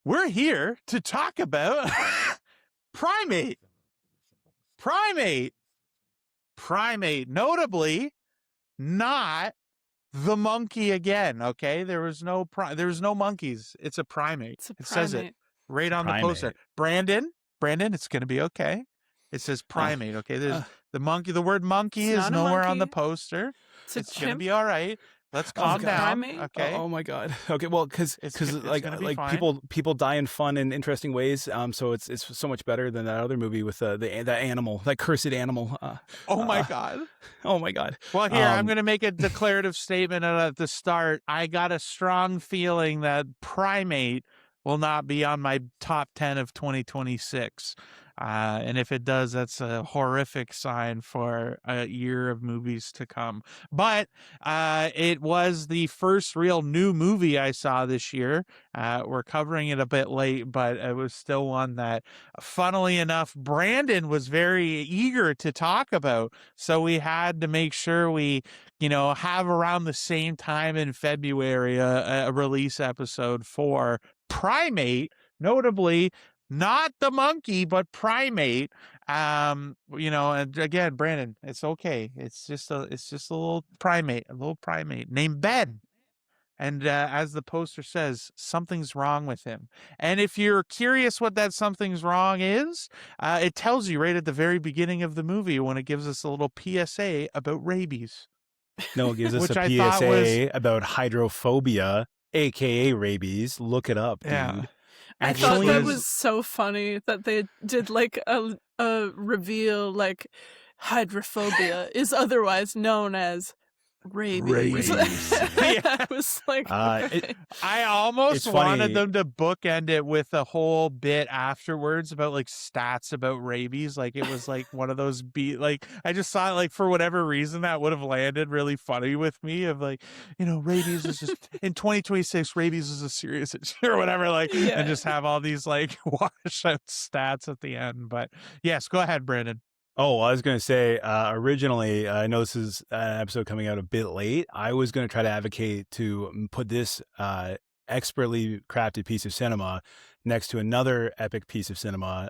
We're here to talk about Primate. Primate. Primate. Notably, not the monkey again. Okay, there was no monkeys. It's a primate. It's a It says it primate. right on the poster. Brandon, it's going to be okay. It says primate. Okay, there's the monkey. The word monkey It's is not a nowhere on the monkey. poster. It's a It's going to chimp. be all right. Let's calm It's a down. primate. Okay. Oh my god. Okay, well, because It's like gonna be like fine. people die in fun and interesting ways. So it's so much better than that other movie with that animal, that cursed animal. Oh my god. Oh my god. Well, here, I'm going to make a declarative statement at the start. I got a strong feeling that Primate will not be on my top 10 of 2026. And if it does, that's a horrific sign for a year of movies to come. But it was the first real new movie I saw this year. We're covering it a bit late, but it was still one that, funnily enough, Brandon was very eager to talk about. So we had to make sure we, have around the same time in February a release episode for Primate, notably not the monkey, but Primate. And again, Brandon, it's okay. It's just a little primate named Ben. And as the poster says, something's wrong with him. And if you're curious what that something's wrong is, it tells you right at the very beginning of the movie when it gives us a little PSA about rabies. No, it gives us Which a I thought was about hydrophobia, aka rabies. Look it up, dude. Yeah. I thought that was so funny that they did like a reveal, like hydrophobia is otherwise known as rabies. I was like, I almost wanted them to bookend it with a whole bit afterwards about like stats about rabies. Like it was like one of those I just thought like for whatever reason that would have landed really funny with me of like, rabies is just in 2026, rabies is a serious issue or whatever, and just have all these like wash out stats at the end. But yes, go ahead, Brandon. Oh, I was going to say, originally, I know this is an episode coming out a bit late. I was going to try to advocate to put this expertly crafted piece of cinema next to another epic piece of cinema,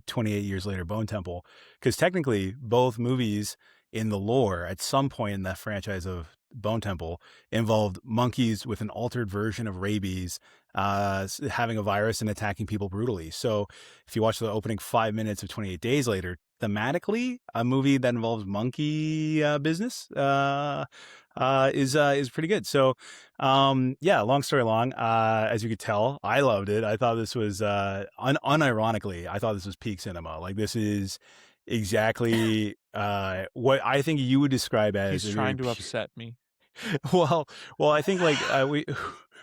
28 years later, Bone Temple. Because technically, both movies in the lore, at some point in that franchise of Bone Temple, involved monkeys with an altered version of rabies having a virus and attacking people brutally. So if you watch the opening 5 minutes of 28 Days Later, thematically, a movie that involves monkey business is pretty good. So, long story long, as you could tell, I loved it. I thought this was unironically, I thought this was peak cinema. Like this is exactly what I think you would describe as. He's trying to upset me. Well, I think like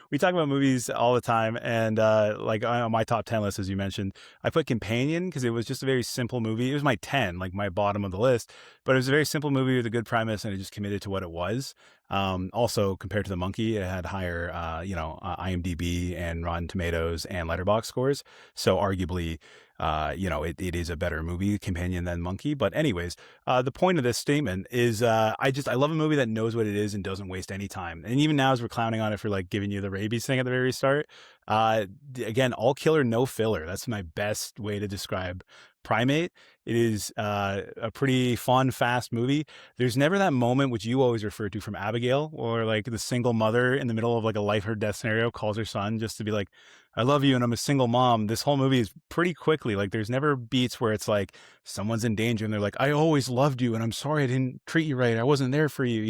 we talk about movies all the time, and like on my top 10 list, as you mentioned, I put Companion because it was just a very simple movie. It was my 10, like my bottom of the list, but it was a very simple movie with a good premise, and it just committed to what it was. Also, compared to The Monkey, it had higher, IMDb and Rotten Tomatoes and Letterboxd scores. So arguably, it is a better movie, Companion, than Monkey. But anyways, the point of this statement is I love a movie that knows what it is and doesn't waste any time. And even now, as we're clowning on it for like giving you the rabies thing at the very start, again, all killer, no filler. That's my best way to describe Primate. It is a pretty fun, fast movie. There's never that moment which you always refer to from Abigail, or like the single mother in the middle of like a life or death scenario calls her son just to be like, I love you and I'm a single mom. This whole movie is pretty quickly. Like there's never beats where it's like someone's in danger and they're like, I always loved you and I'm sorry I didn't treat you right. I wasn't there for you.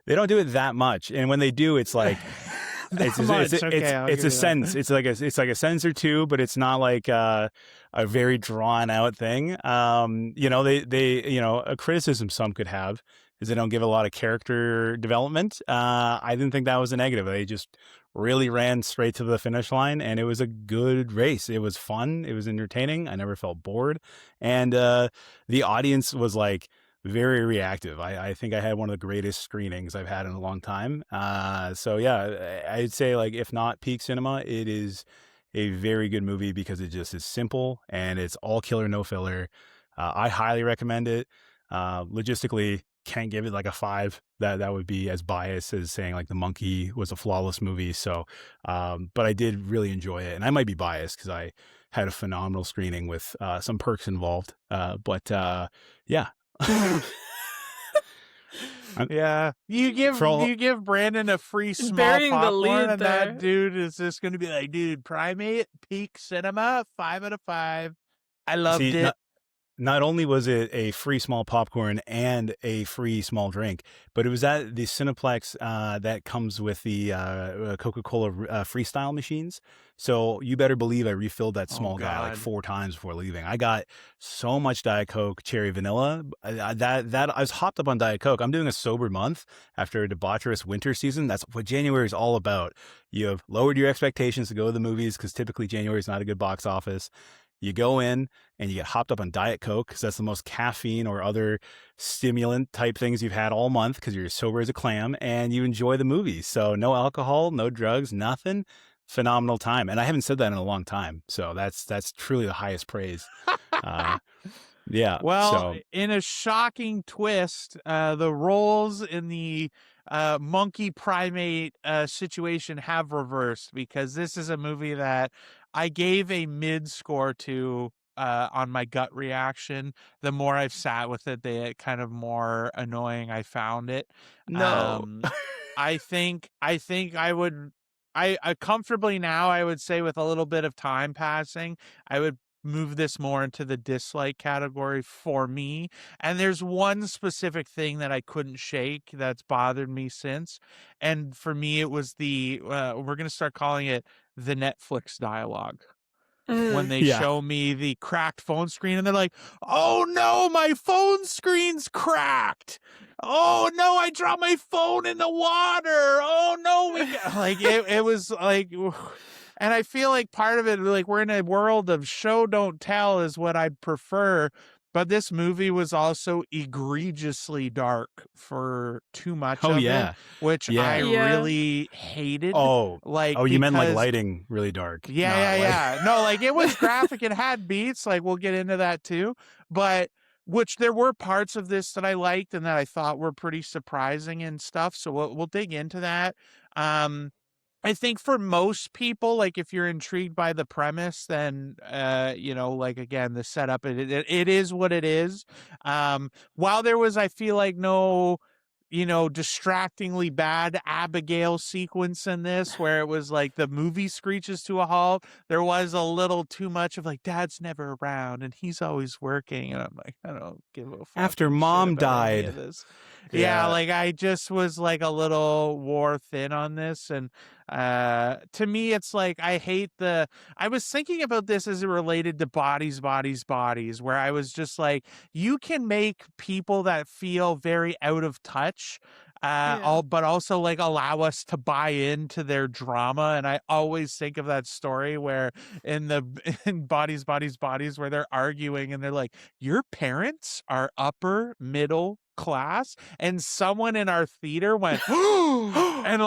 They don't do it that much. And when they do, it's like, it's a sentence. It's like a sentence or two, but it's not like a very drawn out thing. A criticism some could have is they don't give a lot of character development. I didn't think that was a negative. They just really ran straight to the finish line, and it was a good race. It was fun. It was entertaining. I never felt bored, and the audience was like very reactive. I think I had one of the greatest screenings I've had in a long time. So yeah, I'd say like if not peak cinema, it is a very good movie because it just is simple and it's all killer, no filler. I highly recommend it. Logistically, can't give it like a 5. That would be as biased as saying like The Monkey was a flawless movie. So, but I did really enjoy it, and I might be biased because I had a phenomenal screening with some perks involved. But yeah. Yeah, you give Brandon a free small Burying the popcorn, lead and there. that dude is just going to be like, dude, Primate, peak cinema, 5 out of 5. I loved See, it. not only was it a free small popcorn and a free small drink, but it was at the Cineplex that comes with the Coca-Cola Freestyle machines. So you better believe I refilled that small guy like God. 4 times before leaving. I got so much Diet Coke, cherry vanilla. That I was hopped up on Diet Coke. I'm doing a sober month after a debaucherous winter season. That's what January is all about. You have lowered your expectations to go to the movies because typically January is not a good box office. You go in and you get hopped up on Diet Coke because that's the most caffeine or other stimulant type things you've had all month because you're sober as a clam, and you enjoy the movies. So no alcohol, no drugs, nothing. Phenomenal time. And I haven't said that in a long time. So that's truly the highest praise. Yeah. Well, So in a shocking twist, the roles in the monkey primate situation have reversed, because this is a movie that I gave a mid score to on my gut reaction. The more I've sat with it, the kind of more annoying I found it. no. I think I comfortably now, I would say, with a little bit of time passing, I would move this more into the dislike category for me. And there's one specific thing that I couldn't shake that's bothered me since. And for me, it was we're going to start calling it the Netflix dialogue. When they Yeah. show me the cracked phone screen and they're like, oh no, my phone screen's cracked. Oh no, I dropped my phone in the water. Oh no, it was like, and I feel like part of it, like, we're in a world of show don't tell is what I'd prefer. But this movie was also egregiously dark for too much Oh of it, yeah. which I Yeah. Yeah. really hated. Oh, you meant like Because lighting really dark. yeah, not like- No, like, it was graphic. It had beats. Like, we'll get into that too. But which there were parts of this that I liked and that I thought were pretty surprising and stuff. So we'll dig into that. I think for most people, like, if you're intrigued by the premise, then like, again, the setup, it is what it is. While there was, I feel like, no distractingly bad Abigail sequence in this, where it was like the movie screeches to a halt, there was a little too much of like, Dad's never around and he's always working, and I'm like, I don't give a After fucking shit Mom about any died. of this. Yeah. Like, I just was like a little wore thin on this. And to me, it's like, I was thinking about this as it related to Bodies, where I was just like, you can make people that feel very out of touch, but also, like, allow us to buy into their drama. And I always think of that story where in Bodies, where they're arguing and they're like, your parents are upper middle class, and someone in our theater went and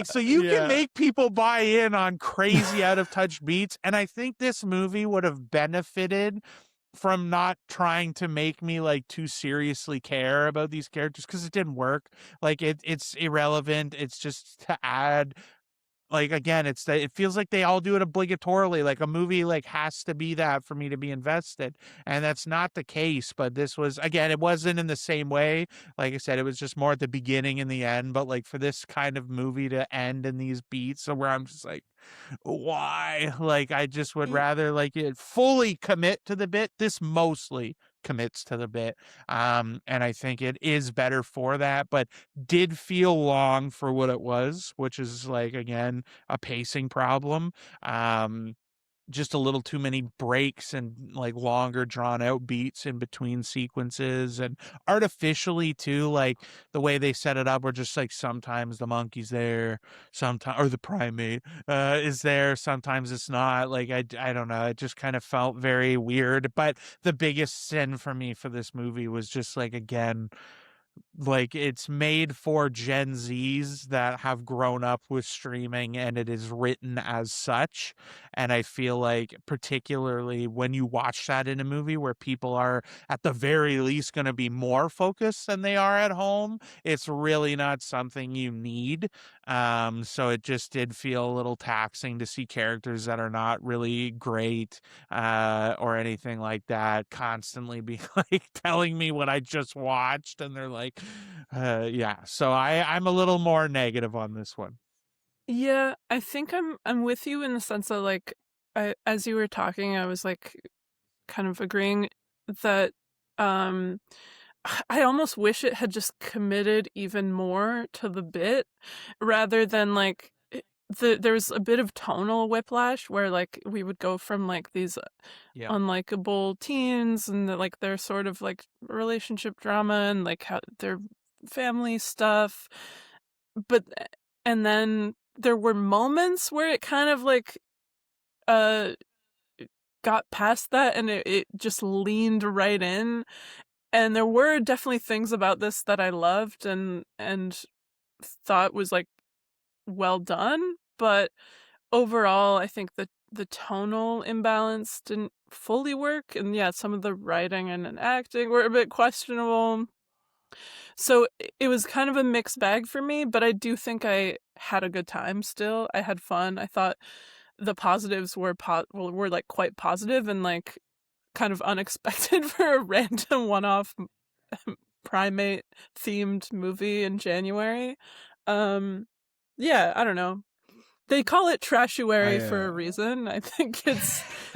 so you can make people buy in on crazy out of touch beats. And I think this movie would have benefited from not trying to make me like too seriously care about these characters, because it didn't work. Like, it's irrelevant. It's just to add, like, again, it feels like they all do it obligatorily. Like, a movie like has to be that for me to be invested, and that's not the case. But this was, again, it wasn't in the same way. Like I said, it was just more at the beginning and the end. But like, for this kind of movie to end in these beats, so where I'm just like, why? Like, I just would rather like it fully commit to the bit. This mostly commits to the bit, and I think it is better for that, but did feel long for what it was, which is, like, again, a pacing problem. Just a little too many breaks and like longer drawn out beats in between sequences, and artificially too, like the way they set it up, where just like sometimes the monkey's there, sometimes, or the primate is there, sometimes it's not. Like, I don't know, it just kind of felt very weird. But the biggest sin for me for this movie was just, like, again, like it's made for Gen Zs that have grown up with streaming, and it is written as such. And I feel like particularly when you watch that in a movie where people are at the very least going to be more focused than they are at home, it's really not something you need. So it just did feel a little taxing to see characters that are not really great or anything like that constantly be like telling me what I just watched, and they're like, yeah. So I'm a little more negative on this one. Yeah, I think I'm with you in the sense that like as you were talking, I was like kind of agreeing that um I almost wish it had just committed even more to the bit rather than like there's a bit of tonal whiplash where like we would go from like these Yeah. unlikable teens and like their sort of like relationship drama and like how their family stuff, but and then there were moments where it kind of like uh got past that and it just leaned right in, and there were definitely things about this that I loved and thought was like well done, but overall I think the tonal imbalance didn't fully work, and yeah, some of the writing and acting were a bit questionable. So it was kind of a mixed bag for me, but I do think I had a good time still. I had fun. I thought the positives were were like quite positive and like kind of unexpected for a random one-off primate themed movie in January. Um yeah, I don't know. They call it I trashuary for a reason. I think it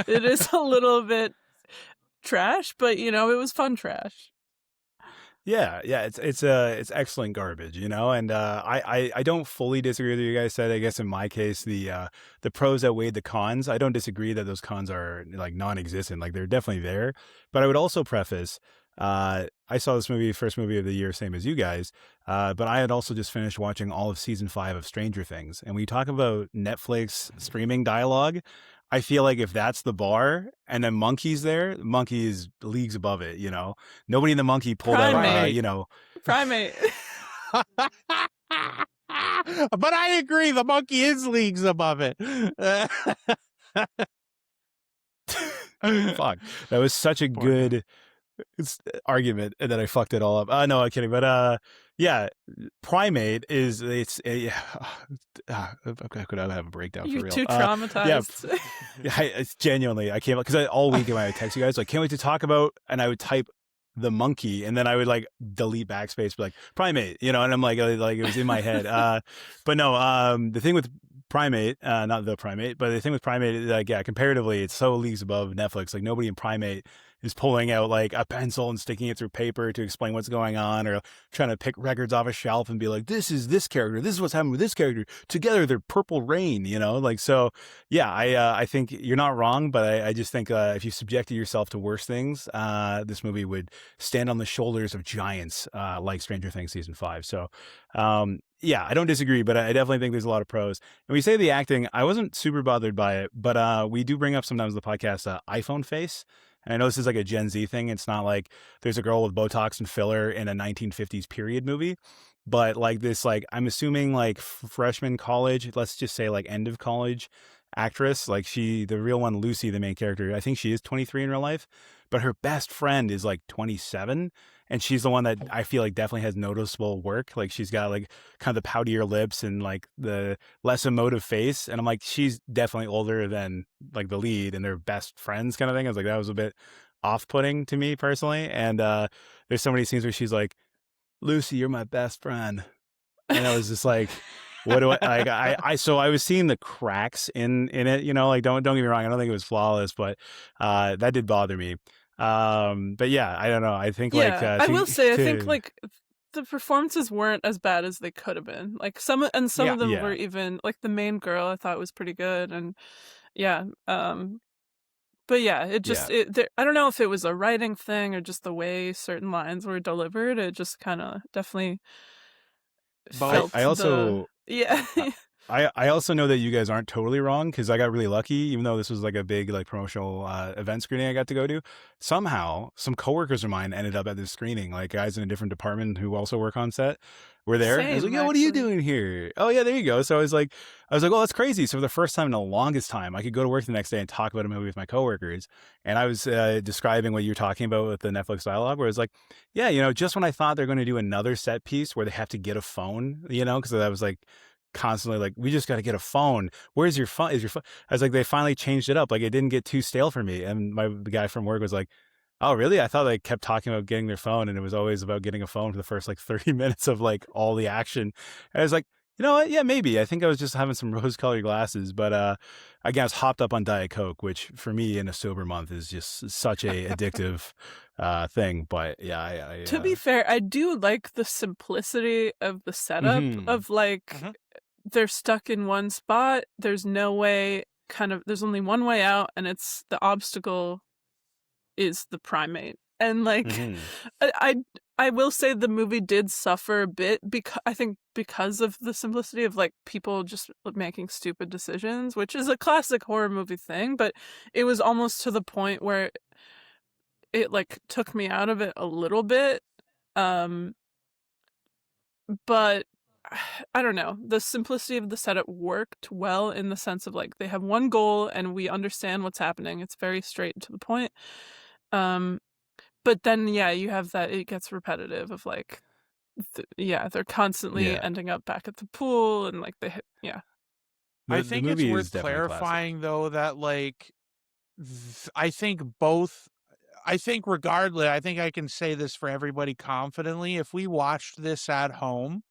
is a little bit trash, but you know, it was fun trash. Yeah, yeah, it's excellent garbage, you know, and I don't fully disagree with what you guys said. I guess in my case, the pros outweighed the cons. I don't disagree that those cons are like non-existent, like they're definitely there. But I would also preface, I saw this movie, first movie of the year, same as you guys, but I had also just finished watching all of season 5 of Stranger Things, and we talk about Netflix streaming dialogue. I feel like if that's the bar and then Monkey's there, Monkey is leagues above it, you know? Nobody in the Monkey pulled out, Primate. you know. Primate. But I agree, the monkey is leagues above it. Fuck. That was such a good argument and then I fucked it all up. No, I'm kidding. But yeah, Primate is I could have a breakdown You're for real. too traumatized. Yeah, it's genuinely I can't because all week when I would text you guys like can't wait to talk about, and I would type the monkey and then I would like delete backspace, be like Primate, you know, and I'm like it was in my head. But no, the thing with Primate, not the Primate, but the thing with Primate is like, yeah, comparatively, it's so leagues above Netflix. Like nobody in Primate is pulling out like a pencil and sticking it through paper to explain what's going on, or trying to pick records off a shelf and be like, this is this character, this is what's happening with this character. Together, they're Purple Rain, you know, like so. Yeah, I think you're not wrong, but I just think if you subjected yourself to worse things, this movie would stand on the shoulders of giants like Stranger Things season 5. So. Yeah, I don't disagree, but I definitely think there's a lot of pros. And we say the acting, I wasn't super bothered by it, but we do bring up sometimes the podcast iPhone face. And I know this is like a Gen Z thing. It's not like there's a girl with Botox and filler in a 1950s period movie, but like this, like I'm assuming like freshman college, let's just say like end of college actress, like the real one, Lucy, the main character, I think she is 23 in real life, but her best friend is like 27. And she's the one that I feel like definitely has noticeable work. Like she's got like kind of the poutier lips and like the less emotive face. And I'm like, she's definitely older than like the lead and they're best friends kind of thing. I was like, that was a bit off-putting to me personally. And there's so many scenes where she's like, Lucy, you're my best friend. And I was just like, what do I like? So I was seeing the cracks in it, you know, like don't get me wrong. I don't think it was flawless, but that did bother me. But yeah, I don't know. I think yeah, I will say, I think like the performances weren't as bad as they could have been. Like some of them were even like the main girl I thought was pretty good, and yeah. But yeah, it just I don't know if it was a writing thing or just the way certain lines were delivered. It just kind of definitely felt I also yeah. I also know that you guys aren't totally wrong because I got really lucky, even though this was like a big like promotional event screening I got to go to. Somehow, some coworkers of mine ended up at this screening, like guys in a different department who also work on set were there. And I was like, Same, "Yo, what are you actually. doing here?" Oh yeah, there you go. So I was like, "Oh, that's crazy." So for the first time in the longest time, I could go to work the next day and talk about a movie with my coworkers. And I was describing what you were talking about with the Netflix dialogue, where it's like, "Yeah, just when I thought they're going to do another set piece where they have to get a phone, because I was like." Constantly like, we just got to get a phone. Where's your phone? Is your phone? I was like, they finally changed it up. Like it didn't get too stale for me. And the guy from work was like, oh really? I thought they kept talking about getting their phone and it was always about getting a phone for the first like 30 minutes of like all the action. And I was like, you know what? Yeah, maybe. I think I was just having some rose colored glasses, but again, I was hopped up on Diet Coke, which for me in a sober month is just such a addictive thing. But yeah, To be fair, I do like the simplicity of the setup of like they're stuck in one spot. There's no way there's only one way out, and it's the obstacle is the primate. And like I will say the movie did suffer a bit because I think because of the simplicity of like people just making stupid decisions, which is a classic horror movie thing, but it was almost to the point where it like took me out of it a little bit. But I don't know. The simplicity of the setup worked well in the sense of like they have one goal and we understand what's happening. It's very straight and to the point. But then yeah, you have that it gets repetitive of like they're constantly ending up back at the pool and like yeah. I The think it's movie is worth definitely classic. clarifying though that like I think both I think regardless, I think I can say this for everybody confidently. If we watched this at home,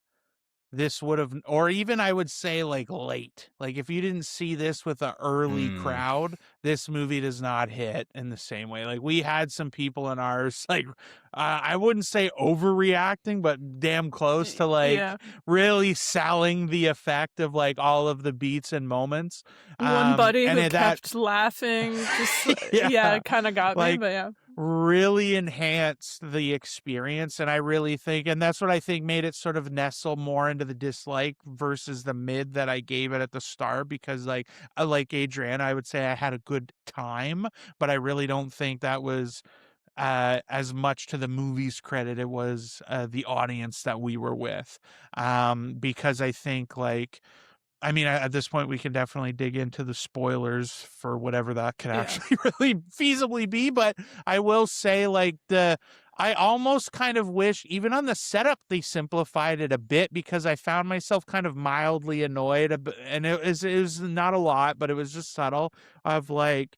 this would have, or even I would say like late. Like if you didn't see this with an early crowd, this movie does not hit in the same way. Like we had some people in ours, like I wouldn't say overreacting, but damn close to like really selling the effect of like all of the beats and moments. One buddy and who kept laughing, just it kind of got like, me, but yeah. Really enhanced the experience. And I really think, and that's what I think made it sort of nestle more into the dislike versus the mid that I gave it at the start, because like Adriana, I would say I had a good time, but I really don't think that was as much to the movie's credit. It was the audience that we were with, because I think like, I mean, at this point, we can definitely dig into the spoilers for whatever that could actually really feasibly be. But I will say, like, I almost kind of wish, even on the setup, they simplified it a bit, because I found myself kind of mildly annoyed. And it was not a lot, but it was just subtle of like,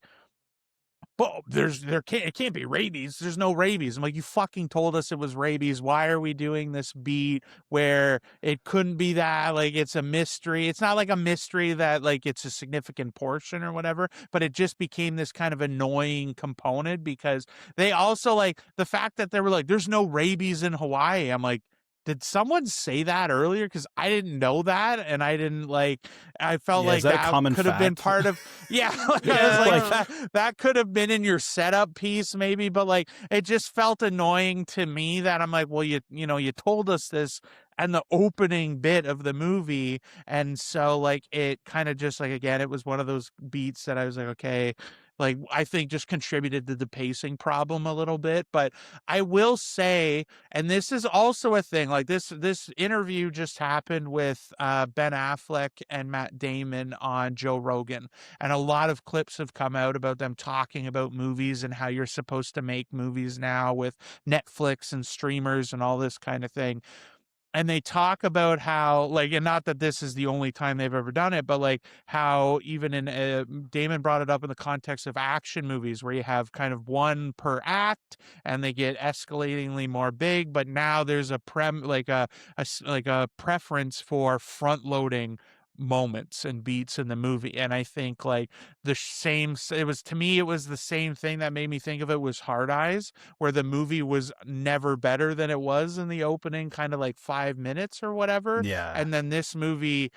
well, it can't be rabies. There's no rabies. I'm like, you fucking told us it was rabies. Why are we doing this beat where it couldn't be that? Like, it's a mystery. It's not like a mystery that like it's a significant portion or whatever, but it just became this kind of annoying component, because they also like the fact that they were like, there's no rabies in Hawaii. I'm like, did someone say that earlier? Because I didn't know that, and I didn't like. I felt like that could have been part of. Yeah, like, I was like that could have been in your setup piece, maybe, but like it just felt annoying to me that I'm like, well, you told us this and the opening bit of the movie, and so like it kind of just like, again, it was one of those beats that I was like, okay. Like, I think just contributed to the pacing problem a little bit. But I will say, and this is also a thing, like this interview just happened with Ben Affleck and Matt Damon on Joe Rogan. And a lot of clips have come out about them talking about movies and how you're supposed to make movies now with Netflix and streamers and all this kind of thing. And they talk about how, like, and not that this is the only time they've ever done it, but like how even in Damon brought it up in the context of action movies where you have kind of one per act and they get escalatingly more big, but now there's a preference for front loading moments and beats in the movie. And I think like it was the same thing that made me think of it was Hard Eyes, where the movie was never better than it was in the opening kind of like 5 minutes or whatever. And then this movie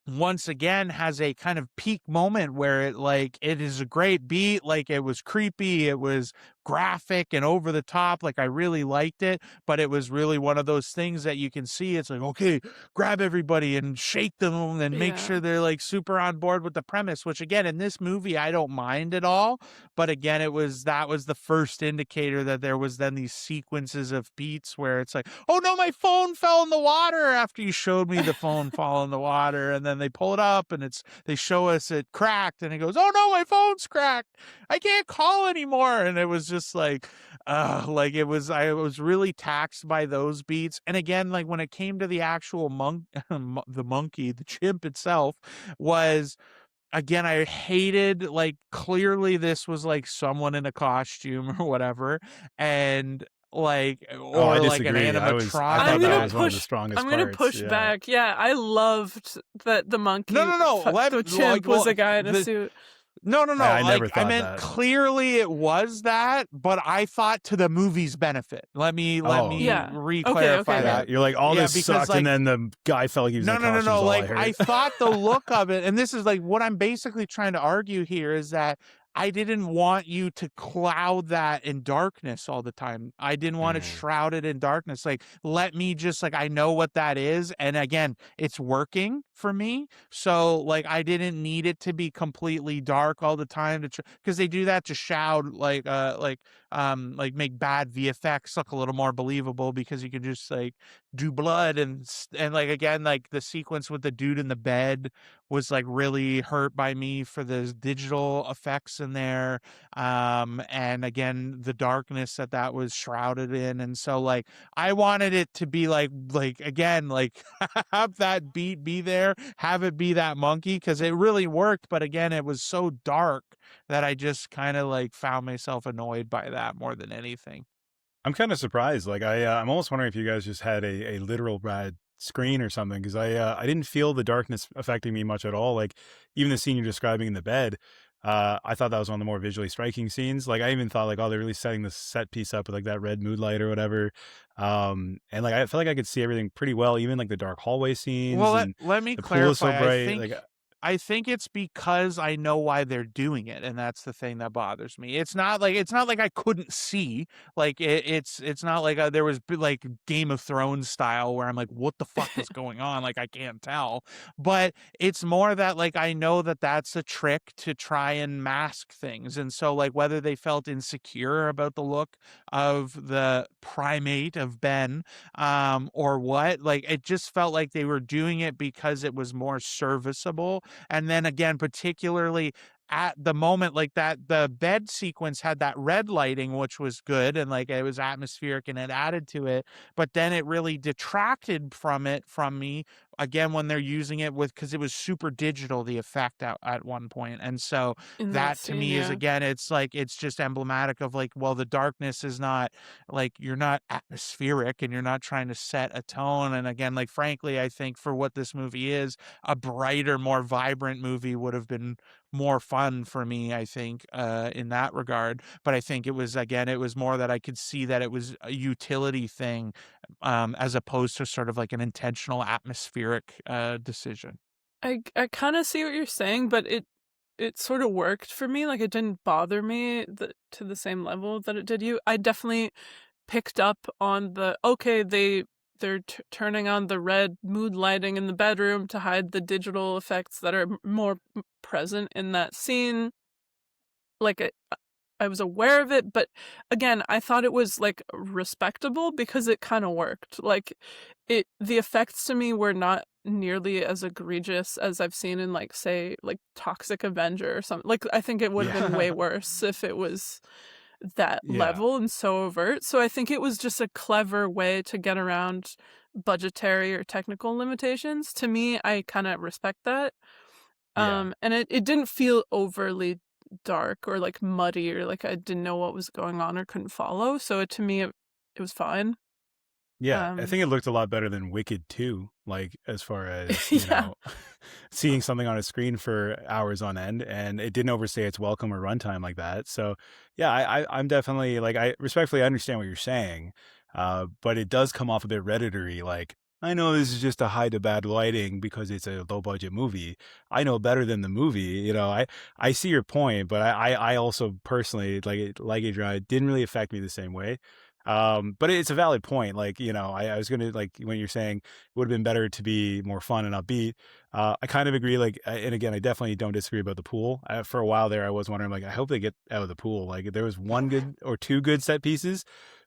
once again has a kind of peak moment where it is a great beat. Like, it was creepy, it was graphic and over the top. Like I really liked it, but it was really one of those things that you can see. It's like, okay, grab everybody and shake them and make sure they're like super on board with the premise, which again, in this movie, I don't mind at all. But again, that was the first indicator that there was then these sequences of beats where it's like, oh no, my phone fell in the water, after you showed me the phone fall in the water. And then they pull it up and they show us it cracked, and it goes, oh no, my phone's cracked, I can't call anymore. And it was just like I was really taxed by those beats. And again, like when it came to the actual the monkey, the chimp itself, was, again, I hated, like, clearly this was like someone in a costume or whatever, and like, Oh, I or like an disagree. I animatronic. thought that was one of the strongest I'm gonna parts. push Yeah. back. Yeah, I loved that the monkey. No. The chimp was a guy in a suit. No. I never Like, thought I meant that. clearly it was that, but I thought to the movie's benefit. Let me Yeah. re-clarify Okay. that. You're like, all Yeah, this because, sucked, like, and then the guy felt like he was in a costume. No. All Like, I I heard. thought the look of it, and this is like what I'm basically trying to argue here, is that I didn't want you to cloud that in darkness all the time. I didn't want it shrouded in darkness. Like, let me just, like, I know what that is. And again, it's working for me. So, like, I didn't need it to be completely dark all the time because they do that to shroud, like make bad VFX look a little more believable, because you can just like do blood and like, again, like the sequence with the dude in the bed was like really hurt by me for the digital effects in there. And again, the darkness that was shrouded in. And so, like, I wanted it to be like again, like, have that beat be there, have it be that monkey, because it really worked. But again, it was so dark that I just kind of like found myself annoyed by that more than anything. I'm kind of surprised. Like I'm almost wondering if you guys just had a literal bad screen or something, because I didn't feel the darkness affecting me much at all. Like even the scene you're describing in the bed, I thought that was one of the more visually striking scenes. Like I even thought like, oh, they're really setting the set piece up with like that red mood light or whatever. And like I felt like I could see everything pretty well, even like the dark hallway scenes. Well, and let me the pool is so clarify. bright. I think it's because I know why they're doing it, and that's the thing that bothers me. It's not like I couldn't see. Like it's not like there was like Game of Thrones style where I'm like, what the fuck is going on? Like I can't tell. But it's more that like I know that that's a trick to try and mask things, and so like whether they felt insecure about the look of the primate of Ben, or what, like it just felt like they were doing it because it was more serviceable. And then again, particularly at the moment, like that, the bed sequence had that red lighting, which was good, and like it was atmospheric and it added to it. But then it really detracted from me again when they're using it because it was super digital, the effect at one point. And so that to me is, again, it's like, it's just emblematic of like, well, the darkness is not like, you're not atmospheric and you're not trying to set a tone. And again, like, frankly, I think for what this movie is, a brighter, more vibrant movie would have been more fun for me, I think, in that regard. But I think it was more that I could see that it was a utility thing, as opposed to sort of like an intentional atmospheric decision. I kind of see what you're saying, but it sort of worked for me. Like it didn't bother me to the same level that it did you. I definitely picked up on they're turning on the red mood lighting in the bedroom to hide the digital effects that are more present in that scene. Like I was aware of it, but again, I thought it was like respectable because it kind of worked. Like the effects to me were not nearly as egregious as I've seen in like, say, like Toxic Avenger or something. Like I think it would have been way worse if it was that level and so overt. So I think it was just a clever way to get around budgetary or technical limitations. To me, I kind of respect that. And it didn't feel overly dark or like muddy or like I didn't know what was going on or couldn't follow. So to me, it was fine. Yeah, I think it looked a lot better than Wicked 2, like as far as, you know, seeing something on a screen for hours on end, and it didn't overstay its welcome or runtime like that. So yeah, I'm definitely like, I respectfully understand what you're saying, but it does come off a bit Redditory, like I know this is just a high to bad lighting because it's a low budget movie. I know better than the movie. I see your point, but I also personally like Adrian, it didn't really affect me the same way. But it's a valid point. Like, I was gonna like when you're saying it would have been better to be more fun and upbeat. I kind of agree. Like, and again, I definitely don't disagree about the pool. For a while there, I was wondering, like, I hope they get out of the pool. Like, there was one good or two good set pieces,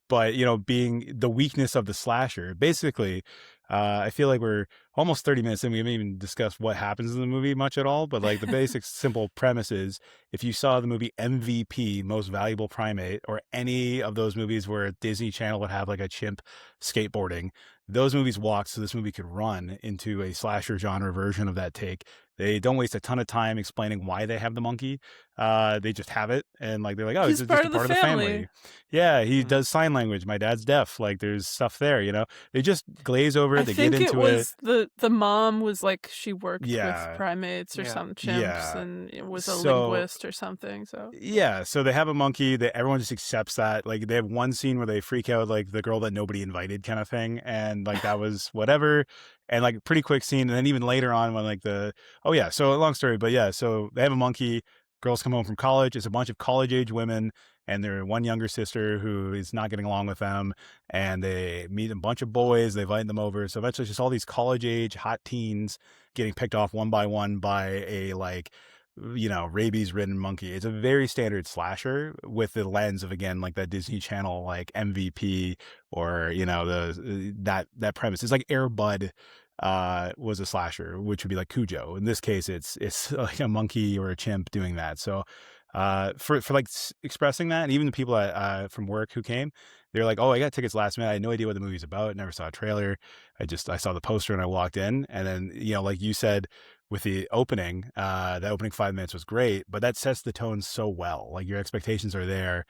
but being the weakness of the slasher, basically, I feel like we're almost 30 minutes in. We haven't even discussed what happens in the movie much at all. But like the basic simple premise is, if you saw the movie MVP, Most Valuable Primate, or any of those movies where Disney Channel would have like a chimp skateboarding, those movies walked so this movie could run into a slasher genre version of that take. They don't waste a ton of time explaining why they have the monkey. They just have it, and like they're like, oh, He's it's just a part of the family. family. Yeah, he does sign language. My dad's deaf. Like, there's stuff there. They just glaze over it. They get into it. The mom was like, she worked Yeah. with primates or some chimps, and it was a So- linguist or something. So Yeah, so they have a monkey that everyone just accepts that. Like, they have one scene where they freak out, like the girl that nobody invited kind of thing, and like that was whatever, and like pretty quick scene. And then even later on when like so long story, but yeah, so they have a monkey. Girls come home from college. It's a bunch of college age women and their one younger sister who is not getting along with them, and they meet a bunch of boys. They invite them over. So eventually it's just all these college age hot teens getting picked off one by one by a like rabies ridden monkey. It's a very standard slasher with the lens of, again, like that Disney Channel like MVP, or that premise. It's like Air Bud was a slasher, which would be like Cujo. In this case, it's like a monkey or a chimp doing that. So for like expressing that, and even the people from work who came, they're like, oh, I got tickets last minute. I had no idea what the movie's about. Never saw a trailer. I saw the poster and I walked in, and then like you said, with the opening, the opening 5 minutes was great, but that sets the tone so well. Like, your expectations are there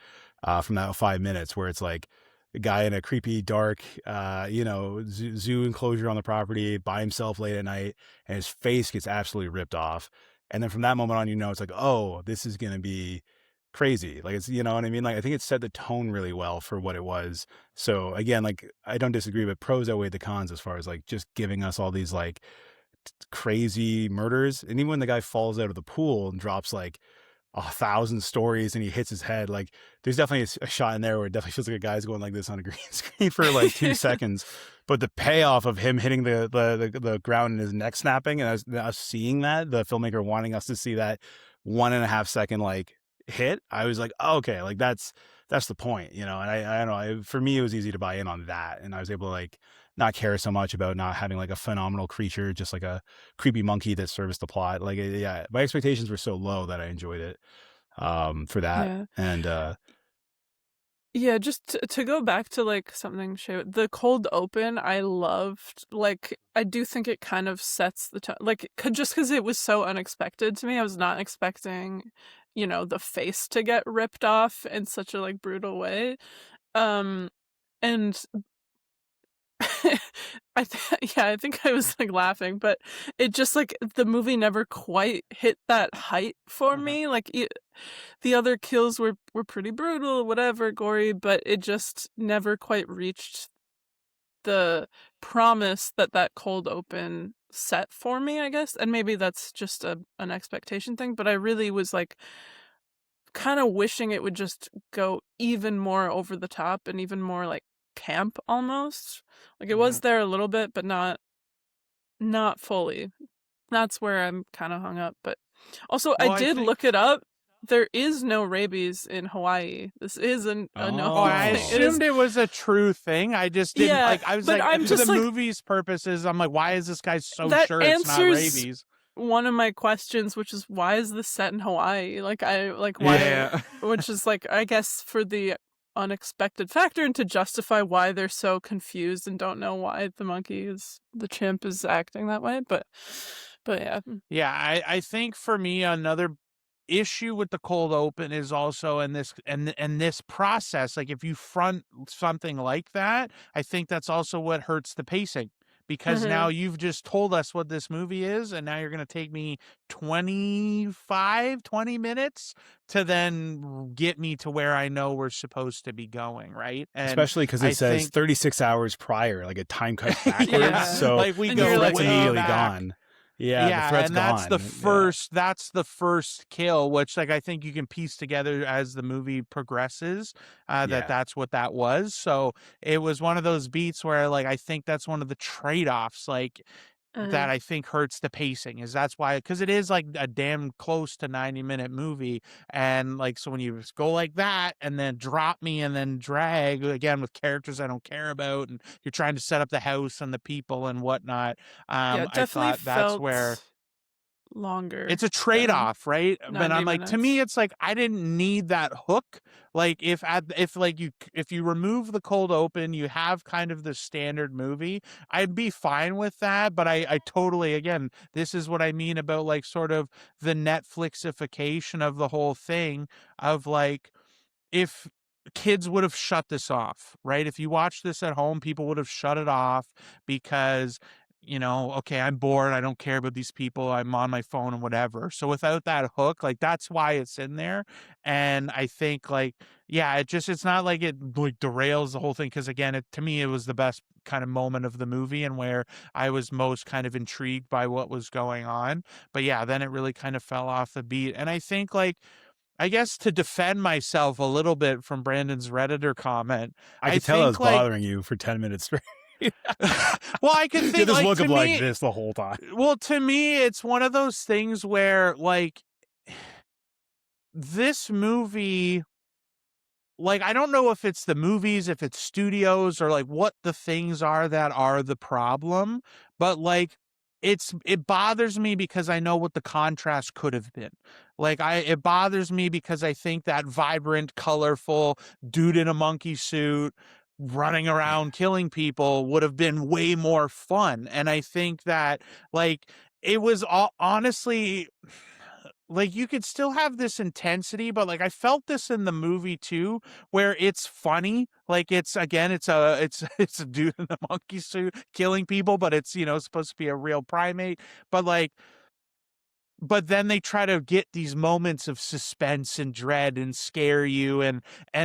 from that 5 minutes, where it's like a guy in a creepy, dark, zoo enclosure on the property by himself late at night, and his face gets absolutely ripped off. And then from that moment on, it's like, oh, this is going to be crazy. Like, it's, you know what I mean? Like, I think it set the tone really well for what it was. So again, like, I don't disagree, but pros outweigh the cons as far as like just giving us all these like crazy murders. And even when the guy falls out of the pool and drops like 1,000 stories and he hits his head, like, there's definitely a shot in there where it definitely feels like a guy's going like this on a green screen for like 2 seconds. But the payoff of him hitting the ground and his neck snapping, and us seeing that, the filmmaker wanting us to see that 1.5 second like hit, I was like, oh, okay, like that's the point, And I don't know, for me, it was easy to buy in on that, and I was able to like not care so much about not having like a phenomenal creature, just like a creepy monkey that serves the plot. Like, yeah, my expectations were so low that I enjoyed it for that. Yeah. And yeah, just to go back to like something the cold open, I loved. Like, I do think it kind of sets the tone, like, just because it was so unexpected to me. I was not expecting the face to get ripped off in such a like brutal way, and I think I was like laughing, but it just like the movie never quite hit that height for me. Like, the other kills were pretty brutal, whatever, gory, but it just never quite reached the promise that cold open set for me, I guess. And maybe that's just an expectation thing, but I really was like kind of wishing it would just go even more over the top and even more like camp almost. Like, it was there a little bit, but not fully. That's where I'm kind of hung up. But also, Well, I did look it up. There is no rabies in Hawaii. This isn't a no. Oh, I assumed it was a true thing. I just didn't I was but like, I'm for just the like, movie's purposes, I'm like, why is this guy so that sure it's not answers rabies? one of my questions, which is, why is this set in Hawaii? Like, why? Yeah. Which is like, I guess, for the unexpected factor, and to justify why they're so confused and don't know why the chimp is acting that way. But yeah. Yeah, I think for me, another issue with the cold open is also in this process. Like, if you front something like that, I think that's also what hurts the pacing, because now you've just told us what this movie is, and now you're going to take me 20 minutes to then get me to where I know we're supposed to be going, right? And especially because it says 36 hours prior, like a time cut backwards. Yeah. So like we And the go you're threat's like, immediately back. gone. Yeah, the threat's and that's gone. the first that's the first kill, which like I think you can piece together as the movie progresses, that's what that was. So it was one of those beats where like I think that's one of the trade-offs like that I think hurts the pacing, is that's why, because it is like a damn close to 90-minute movie, and like so when you go like that and then drop me and then drag again with characters I don't care about, and you're trying to set up the house and the people and whatnot, Yeah, I definitely thought that's felt where longer. it's a trade-off, right? But 90 I'm like, to me, it's like I didn't need that hook. Like if you remove the cold open, you have kind of the standard movie, I'd be fine with that. But I totally, again, this is what I mean about like sort of the Netflixification of the whole thing, of like, if kids would have shut this off, right? If you watch this at home, people would have shut it off because, okay, I'm bored. I don't care about these people. I'm on my phone and whatever. So without that hook, like that's why it's in there. And I think like, yeah, it's not like it like derails the whole thing. Cause again, to me, it was the best kind of moment of the movie and where I was most kind of intrigued by what was going on. But yeah, then it really kind of fell off the beat. And I think like, I guess to defend myself a little bit from Brandon's Redditor comment, I could tell I was bothering you for 10 minutes straight. Well, I could think this like, look to of me, like this the whole time. Well, to me, it's one of those things where like this movie, like I don't know if it's the movies, if it's studios, or like what the things are that are the problem, but like it bothers me because I know what the contrast could have been. Like it bothers me because I think that vibrant, colorful dude in a monkey suit running around killing people would have been way more fun. And I think that like it was all honestly, like you could still have this intensity, but like I felt this in the movie too, where it's funny. Like it's again, it's a dude in a monkey suit killing people, but it's supposed to be a real primate. But then they try to get these moments of suspense and dread and scare you, and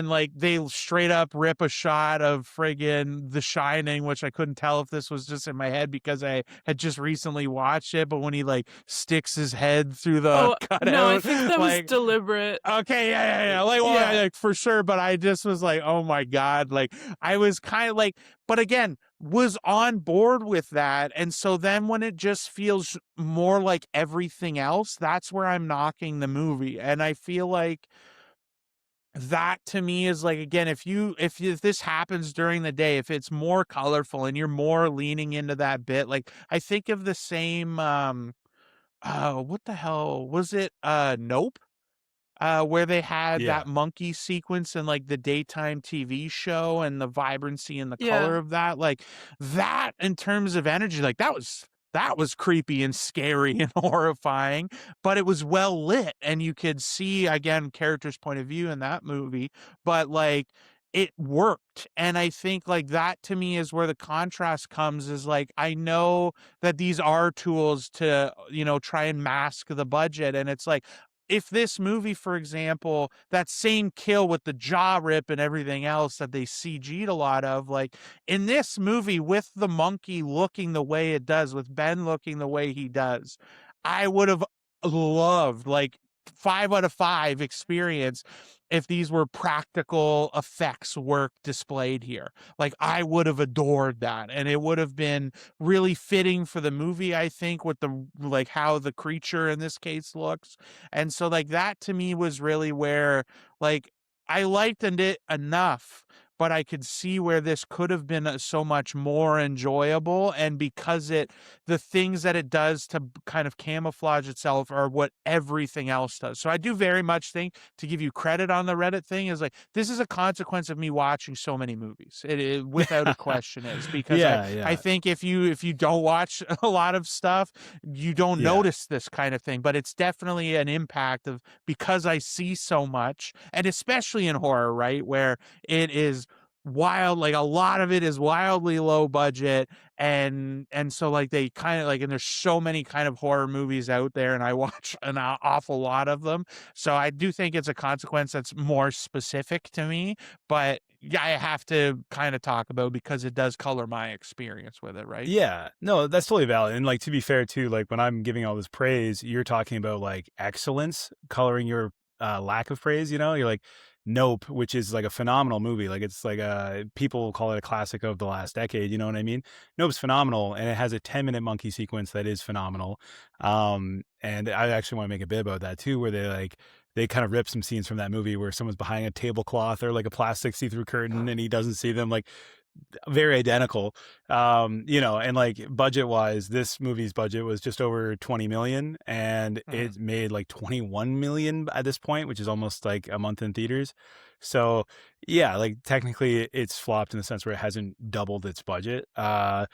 like they straight up rip a shot of friggin' The Shining, which I couldn't tell if this was just in my head because I had just recently watched it, but when he like sticks his head through the cutout, no, I think that was deliberate. Okay, yeah. Like, well, Yeah. like for sure, but I just was like, oh my God, like I was kind of like, but again, was on board with that. And so then when it just feels more like everything else, that's where I'm knocking the movie. And I feel like that to me is like, again, if this happens during the day, if it's more colorful and you're more leaning into that bit, like I think of the same, what the hell was it? Nope. Where they had that monkey sequence in like the daytime TV show and the vibrancy and the color of that, like that in terms of energy, like that was creepy and scary and horrifying, but it was well lit and you could see again characters' point of view in that movie, but like it worked. And I think like that to me is where the contrast comes, is like I know that these are tools to try and mask the budget, and it's like, if this movie, for example, that same kill with the jaw rip and everything else that they CG'd a lot of, like in this movie with the monkey looking the way it does, with Ben looking the way he does, I would have loved like 5 out of 5 experience if these were practical effects work displayed here. Like I would have adored that, and it would have been really fitting for the movie, I think, with the like how the creature in this case looks. And so like that to me was really where like I liked it enough, but I could see where this could have been so much more enjoyable. And because the things that it does to kind of camouflage itself are what everything else does. So I do very much think, to give you credit on the Reddit thing, is like, this is a consequence of me watching so many movies. It without a question is, because I think if you don't watch a lot of stuff, you don't notice this kind of thing, but it's definitely an impact of, because I see so much, and especially in horror, right? Where it is wild, like a lot of it is wildly low budget, and so like they kind of like, and there's so many kind of horror movies out there, and I watch an awful lot of them, so I do think it's a consequence that's more specific to me, but yeah, I have to kind of talk about because it does color my experience with it, right? Yeah, no, that's totally valid. And like, to be fair too, like when I'm giving all this praise, you're talking about like excellence coloring your lack of praise. You're like Nope, which is like a phenomenal movie. Like it's like people call it a classic of the last decade. You know what I mean? Nope's phenomenal, and it has a 10-minute monkey sequence that is phenomenal. And I actually want to make a bit about that too, where they kind of rip some scenes from that movie where someone's behind a tablecloth or like a plastic see-through curtain and he doesn't see them, like very identical. And like budget wise, this movie's budget was just over 20 million and it made like 21 million at this point, which is almost like a month in theaters. So yeah, like technically it's flopped in the sense where it hasn't doubled its budget. And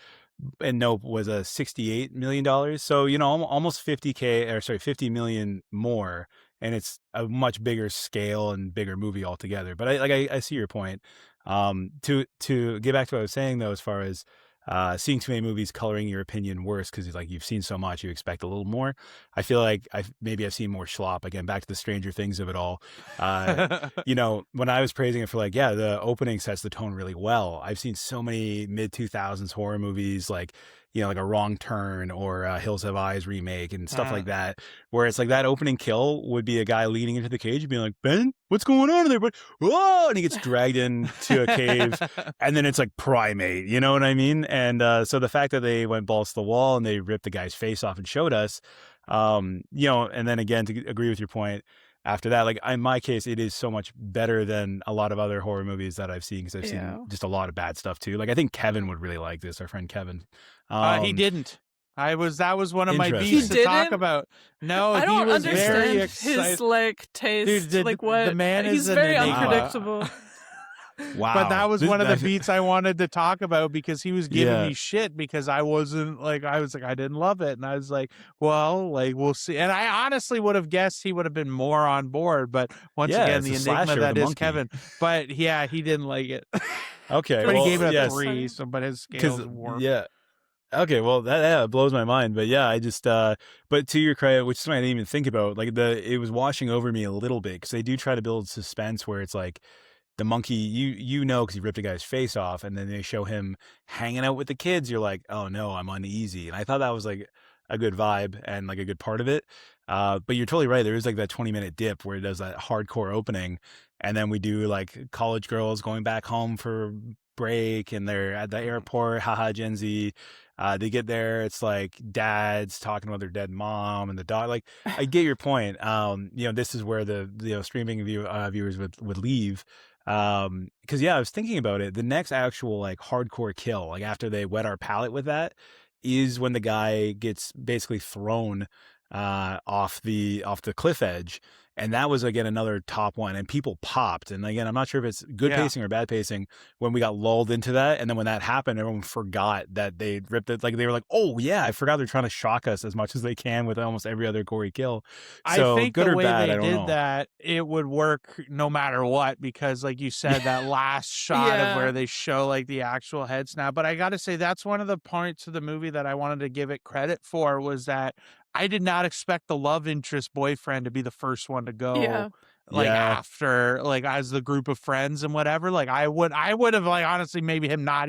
Nope was a $68 million. So, almost 50 million more. And it's a much bigger scale and bigger movie altogether. But I see your point. To get back to what I was saying though, as far as seeing too many movies coloring your opinion worse because like you've seen so much, you expect a little more. I feel like I've seen more slop. Again, back to the Stranger Things of it all. When I was praising it for like, yeah, the opening sets the tone really well. I've seen so many mid-2000s horror movies like, like A Wrong Turn or Hills Have Eyes remake and stuff like that, where it's like that opening kill would be a guy leaning into the cage and being like, Ben, what's going on there? But whoa, and he gets dragged into a cave, and then it's like Primate, you know what I mean? And so the fact that they went balls to the wall and they ripped the guy's face off and showed us, and then again, to agree with your point, after that, like in my case, it is so much better than a lot of other horror movies that I've seen because I've seen just a lot of bad stuff too. Like I think Kevin would really like this, our friend Kevin. He didn't. That was one of my beefs to talk about. No, I don't he was understand very excited. his like taste. Dude, like what? The man He's is very an enigma. unpredictable. Wow. But that was one of the beats I wanted to talk about because he was giving me shit because I was like, I didn't love it. And I was like, well, like, we'll see. And I honestly would have guessed he would have been more on board. But once again, the enigma that is Kevin. But yeah, he didn't like it. Okay. But he gave it a 3, but his scales warped. Yeah. Okay, well that blows my mind, but yeah, I just but to your credit, which is something I didn't even think about, like it was washing over me a little bit because they do try to build suspense where it's like the monkey, because he ripped a guy's face off, and then they show him hanging out with the kids. You're like, oh no, I'm uneasy, and I thought that was like a good vibe and like a good part of it. But you're totally right. There is like that 20-minute dip where it does that hardcore opening, and then we do like college girls going back home for break, and they're at the airport. Haha, Gen Z. They get there, it's like dads talking about their dead mom and the dog. Like, I get your point. This is where the streaming viewers would leave. Because I was thinking about it. The next actual like hardcore kill, like after they wet our palate with that, is when the guy gets basically thrown off the cliff edge. And that was, again, another top one. And people popped. And again, I'm not sure if it's good pacing or bad pacing when we got lulled into that. And then when that happened, everyone forgot that they ripped it. Like, they were like, oh, yeah, I forgot they're trying to shock us as much as they can with almost every other gory kill. So, I think good the or way bad, they I don't did know. that, it would work no matter what, because like you said, that last shot of where they show like the actual head snap. But I got to say, that's one of the points of the movie that I wanted to give it credit for, was that I did not expect the love interest boyfriend to be the first one to go. After, like, as the group of friends and whatever, like I would have, like, honestly, maybe him not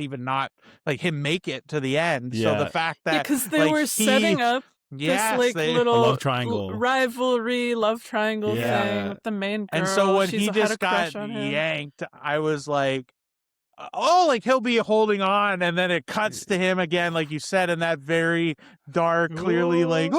like him make it to the end. So the fact that because they were setting up this like little love triangle rivalry, love triangle thing with the main girl. And so when She's he had a just crush got on him. yanked, I was like, oh, like he'll be holding on, and then it cuts to him again, like you said, in that very dark, clearly like,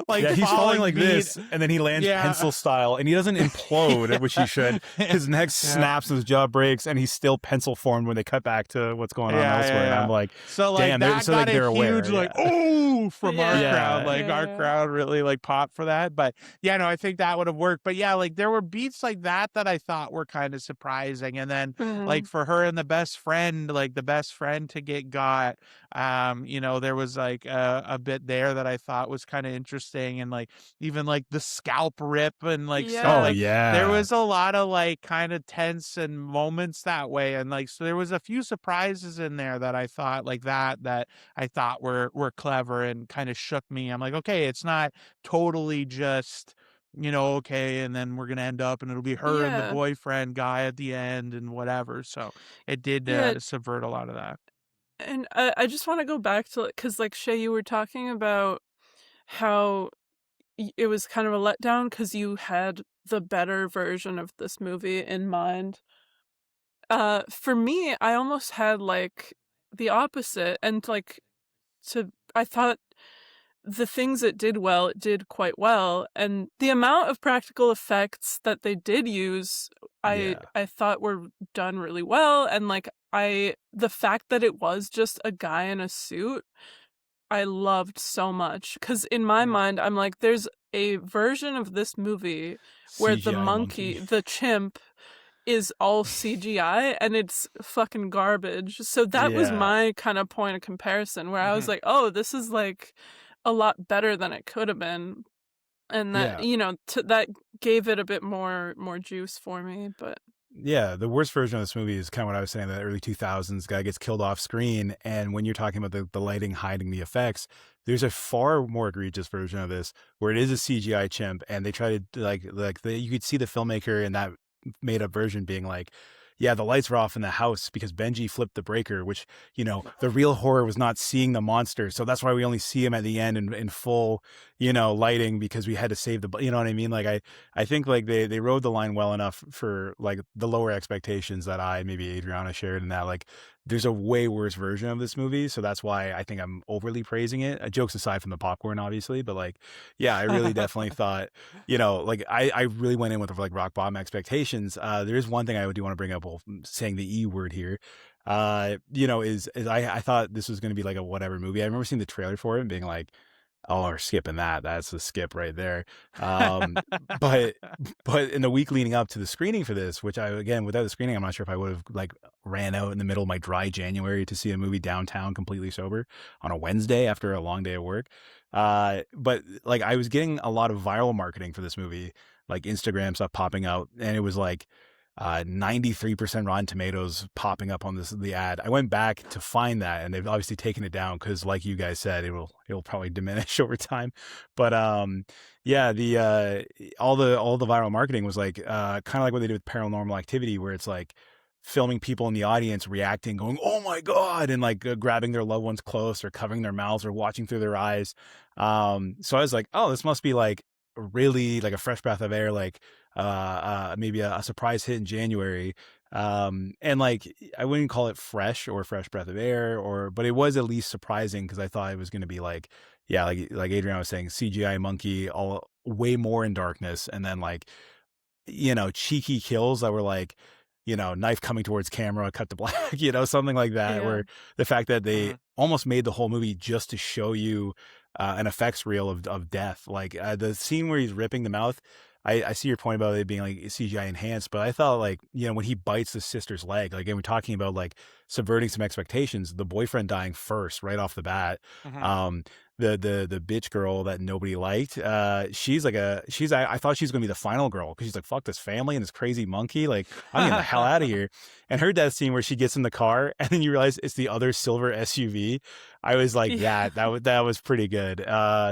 like he's falling like this, and then he lands pencil style, and he doesn't implode, which he should. His neck snaps, and his jaw breaks, and he's still pencil formed when they cut back to what's going on elsewhere. And I'm like, so like damn, that so got like they're a aware, huge like from our crowd, like our Yeah. crowd really like popped for that. But I think that would have worked. But yeah, like there were beats like that I thought were kind of surprising, and then like for her and the best friend, like the best friend to get got. You know, there was like a bit there that I thought was kind of interesting, and like even like the scalp rip and like stuff. Oh Yeah. Like there yeah. was a lot of like kind of tense and moments that way, and like so there was a few surprises in there that I thought like that I thought were clever and kind of shook me. I'm like, okay, it's not totally just, you know, okay, and then we're gonna end up and it'll be her and the Yeah. boyfriend guy at the end and whatever. So it did Yeah. subvert a lot of that. And I just want to go back to, because like Shay, you were talking about how it was kind of a letdown because you had the better version of this movie in mind. For me, I almost had like the opposite, and like I thought the things it did well, it did quite well, and the amount of practical effects that they did use, Yeah. I thought were done really well, and like the fact that it was just a guy in a suit, I loved so much, because in my mind, I'm like, there's a version of this movie where the CGI monkey, the chimp, is all CGI and it's fucking garbage. So that was Yeah. my kind of point of comparison, where I was like, oh, this is like a lot better than it could have been. And that, Yeah. you know, that gave it a bit more juice for me. But Yeah, the worst version of this movie is kind of what I was saying, the early 2000s guy gets killed off screen. And when you're talking about the lighting hiding the effects, there's a far more egregious version of this where it is a CGI chimp and they try to you could see the filmmaker in that made up version being like, yeah, the lights were off in the house because Benji flipped the breaker, which, you know, the real horror was not seeing the monster. So that's why we only see him at the end in full, you know, lighting, because we had to save you know what I mean? Like, I think like they rode the line well enough for like the lower expectations that maybe Adriana shared, in that like there's a way worse version of this movie. So that's why I think I'm overly praising it. Jokes aside from the popcorn, obviously, but like, yeah, I really definitely thought, you know, like I really went in with like rock bottom expectations. There is one thing I do want to bring up, saying the E word here. You know, is I thought this was going to be like a whatever movie. I remember seeing the trailer for it and being like, oh, we're skipping that. That's a skip right there. But in the week leading up to the screening for this, which again, without the screening, I'm not sure if I would have like ran out in the middle of my dry January to see a movie downtown completely sober on a Wednesday after a long day of work. But like I was getting a lot of viral marketing for this movie, like Instagram stuff popping out, and it was like 93% Rotten Tomatoes popping up on the ad. I went back to find that, and they've obviously taken it down because, like you guys said, it'll probably diminish over time. But yeah, the all the viral marketing was like kind of like what they did with Paranormal Activity, where it's like filming people in the audience reacting, going, "Oh my god," and like grabbing their loved ones close or covering their mouths or watching through their eyes. So I was like, oh, this must be like really like a fresh breath of air, like maybe a surprise hit in January. And like I wouldn't call it fresh or fresh breath of air, but it was at least surprising because I thought it was going to be like, yeah, like Adrian was saying, CGI monkey, all way more in darkness, and then like, you know, cheeky kills that were like, you know, knife coming towards camera, cut to black, you know, something like that. Yeah. Where the fact that they almost made the whole movie just to show you an effects reel of death, like the scene where he's ripping the mouth. I see your point about it being like CGI enhanced, but I thought like, you know, when he bites his sister's leg, like, and we're talking about like subverting some expectations, the boyfriend dying first right off the bat. The bitch girl that nobody liked, I thought she was gonna be the final girl because she's like, fuck this family and this crazy monkey, like I'm getting the hell out of here. And her death scene where she gets in the car and then you realize it's the other silver SUV. I was like, Yeah. that was pretty good.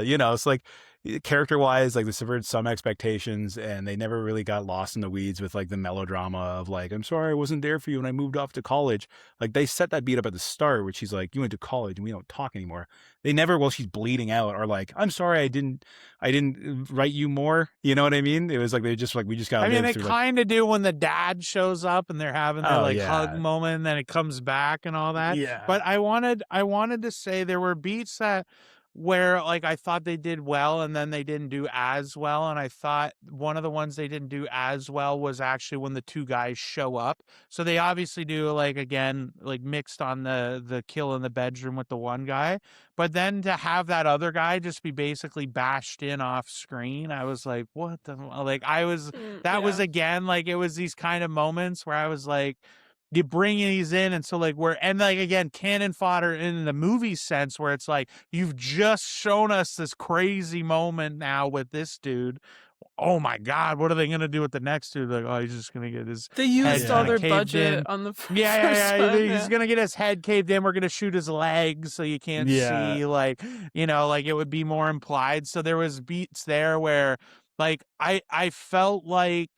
You know, it's like character wise, like they subverted some expectations and they never really got lost in the weeds with like the melodrama of like, I'm sorry I wasn't there for you when I moved off to college. Like they set that beat up at the start, which she's like, you went to college and we don't talk anymore. They never, while she's bleeding out, are like, I'm sorry I didn't write you more. You know what I mean? It was like they just like, we just got. I mean, they kind of do when the dad shows up and they're having their hug moment, and then it comes back and all that. Yeah. But I wanted to say there were beats that where like I thought they did well and then they didn't do as well, and I thought one of the ones they didn't do as well was actually when the two guys show up. So they obviously do like, again, like mixed on the kill in the bedroom with the one guy, but then to have that other guy just be basically bashed in off screen, I was like, what the, like I was that was again like it was these kind of moments where I was like, you bring these in, and so like again, cannon fodder in the movie sense, where it's like you've just shown us this crazy moment now with this dude. Oh my God, what are they gonna do with the next dude? Like, oh, he's just gonna get his They head used all their caved budget in. on the Yeah. first one, He's gonna get his head caved in. We're gonna shoot his legs so you can't see. Like, like it would be more implied. So there was beats there where, like, I felt like,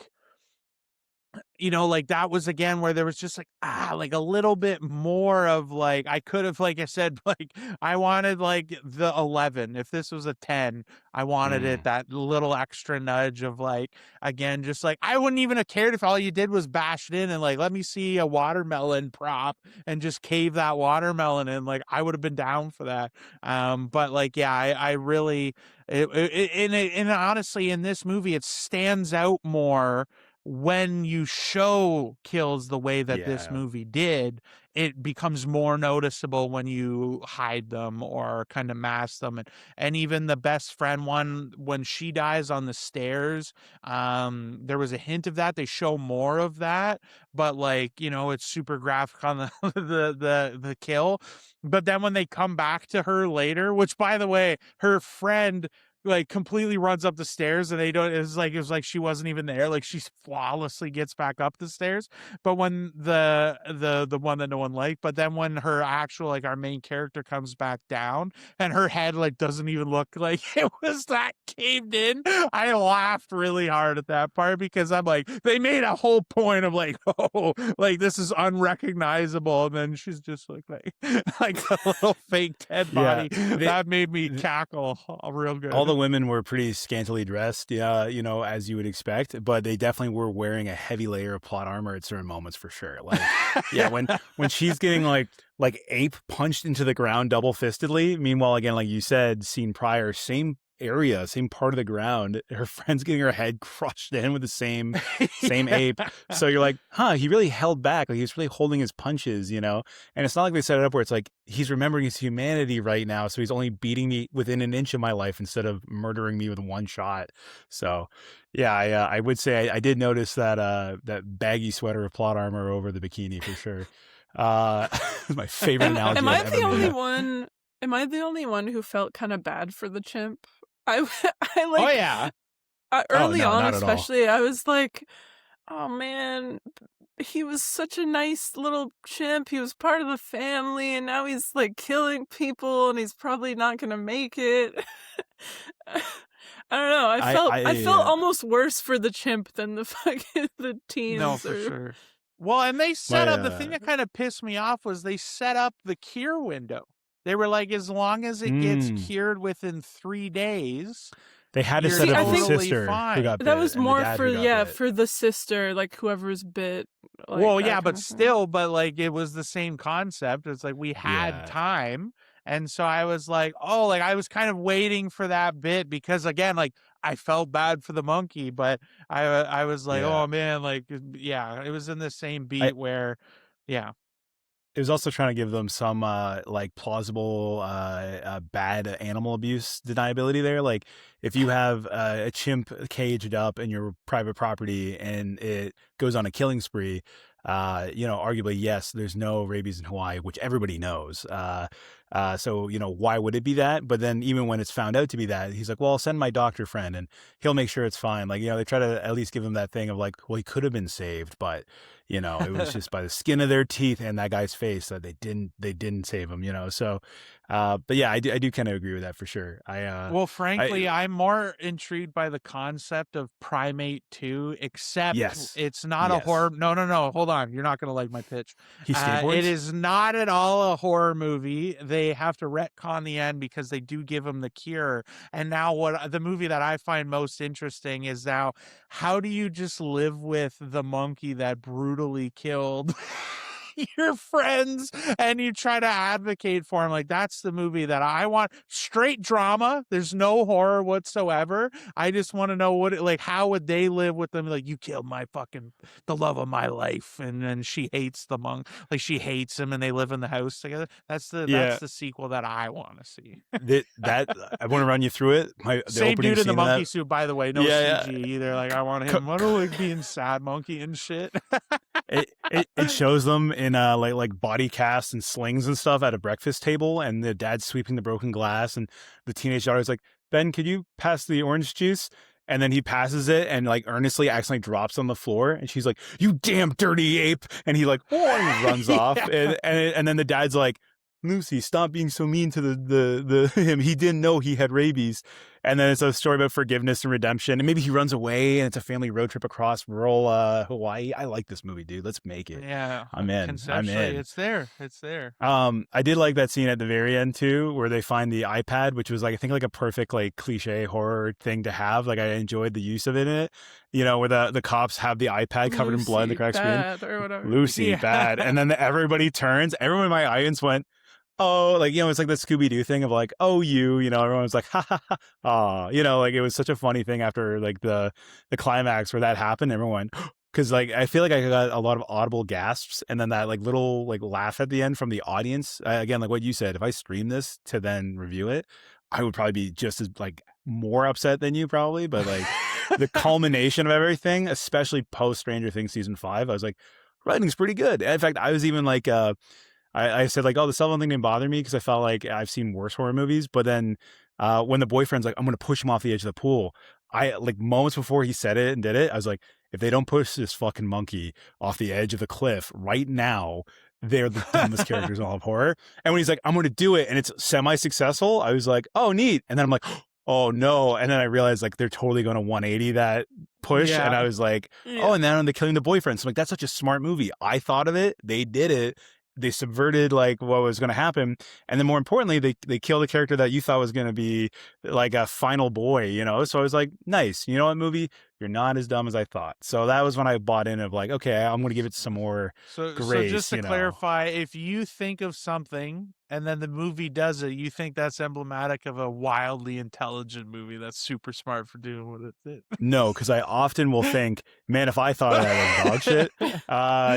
like that was again where there was just like a little bit more of like, I could have, like I said, like I wanted like the 11. If this was a 10, I wanted it that little extra nudge of like, again, just like, I wouldn't even have cared if all you did was bash it in and like, let me see a watermelon prop and just cave that watermelon in. Like, I would have been down for that. But like, yeah, I really, and honestly, in this movie, it stands out more when you show kills the way that this movie did. It becomes more noticeable when you hide them or kind of mask them. And even the best friend one, when she dies on the stairs, there was a hint of that. They show more of that, but like, it's super graphic on the the kill. But then when they come back to her later, which by the way, her friend like completely runs up the stairs, and it was like she wasn't even there. Like, she flawlessly gets back up the stairs. But when the one that no one liked, but then when her actual, like, our main character comes back down and her head like doesn't even look like it was that caved in, I laughed really hard at that part, because I'm like, they made a whole point of like, oh, like this is unrecognizable, and then she's just like like a little fake dead body. That made me cackle real good. All the women were pretty scantily dressed, as you would expect, but they definitely were wearing a heavy layer of plot armor at certain moments for sure. Like, when she's getting like ape punched into the ground double fistedly, meanwhile, again, like you said, scene prior, same area, same part of the ground, her friend's getting her head crushed in with the same ape. So you're like, he really held back. Like, he's really holding his punches, and it's not like they set it up where it's like he's remembering his humanity right now, so he's only beating me within an inch of my life instead of murdering me with one shot. So yeah, I would say I did notice that that baggy sweater of plot armor over the bikini for sure. My favorite analogy. Am I the only one? Am I the only one who felt kind of bad for the chimp? I like. Oh yeah. Early no, on, not at all. especially, I was like, "Oh man, he was such a nice little chimp. He was part of the family, and now he's like killing people, and he's probably not gonna make it." I don't know. I felt almost worse for the chimp than the fucking the teens. No, for sure. Well, and they set up, the thing that kind of pissed me off was they set up the cure window. They were like, as long as it gets cured within 3 days, they had to you're set up the totally sister fine. who got bit. That was and the more dad for who got bit. for the sister, like whoever's bit. Like, Well, that yeah, kind but of thing. still, but like it was the same concept. It's like we had time. And so I was like, oh, like I was kind of waiting for that bit, because again, like I felt bad for the monkey, but I was like, oh man, like, yeah, it was in the same beat where, yeah. It was also trying to give them some like plausible bad animal abuse deniability there. Like, if you have a chimp caged up in your private property and it goes on a killing spree, arguably, yes, there's no rabies in Hawaii, which everybody knows. So, why would it be that? But then even when it's found out to be that, he's like, well, I'll send my doctor friend and he'll make sure it's fine. Like, they try to at least give him that thing of like, well, he could have been saved, but it was just by the skin of their teeth and that guy's face that they didn't save him, So, but yeah, I do kind of agree with that for sure. Well, frankly, I'm more intrigued by the concept of Primate 2, except it's not a horror. No, hold on. You're not going to like my pitch. He skateboards? It is not at all a horror movie. They have to retcon the end because they do give him the cure. And now what the movie that I find most interesting is now, how do you just live with the monkey that brutally killed your friends and you try to advocate for him? Like, that's the movie that I want. Straight drama. There's no horror whatsoever. I just want to know how would they live with them? Like, you killed the love of my life. And then she hates the monk. Like, she hates him and they live in the house together. That's the sequel that I want to see. that I want to run you through it. The same dude in the monkey suit, by the way. No CG either. Like, I want him. I don't like being sad monkey and shit. it shows them in like body casts and slings and stuff at a breakfast table, and the dad's sweeping the broken glass, and the teenage daughter's like, Ben, could you pass the orange juice? And then he passes it and like earnestly accidentally drops on the floor, and she's like, "You damn dirty ape!" And he like runs off, and then the dad's like, "Lucy, stop being so mean to the him. He didn't know he had rabies." And then it's a story about forgiveness and redemption. And maybe he runs away, and it's a family road trip across rural Hawaii. I like this movie, dude. Let's make it. Yeah, I'm in. Conceptually, it's there. It's there. I did like that scene at the very end too, where they find the iPad, which was like, I think like a perfect like cliche horror thing to have. Like I enjoyed the use of it in it. You know, where the cops have the iPad covered in blood in the crack screen. Or whatever. Lucy, bad. And then everybody turns. Everyone in my audience went, oh, like, you know, it's like the Scooby-Doo thing of like, oh, you know, everyone was like, ha, ha, ha, aw. You know, like it was such a funny thing after like the climax where that happened. Everyone, because like, I feel like I got a lot of audible gasps, and then that like little like laugh at the end from the audience. Again, like what you said, if I stream this to then review it, I would probably be just as like more upset than you probably, but like the culmination of everything, especially post Stranger Things season 5, I was like, writing's pretty good. In fact, I was even like, I said like, oh, the cell phone thing didn't bother me because I felt like I've seen worse horror movies. But then when the boyfriend's like, I'm going to push him off the edge of the pool, I like moments before he said it and did it, I was like, if they don't push this fucking monkey off the edge of the cliff right now, they're the dumbest characters in all of horror. And when he's like, I'm going to do it, and it's semi-successful, I was like, oh, neat. And then I'm like, oh no. And then I realized like they're totally going to 180 that push. Yeah. And I was like, oh, and then they're killing the boyfriend. So I'm like, that's such a smart movie. I thought of it. They did it. They subverted like what was going to happen, and then more importantly, they killed a character that you thought was going to be like a final boy, you know. So I was like, nice, you know what, movie, you're not as dumb as I thought. So that was when I bought in of like, okay, I'm going to give it some more grace. So just to clarify, if you think of something and then the movie does it, you think that's emblematic of a wildly intelligent movie that's super smart for doing what it did? No, because I often will think, man, if I thought that was dog shit,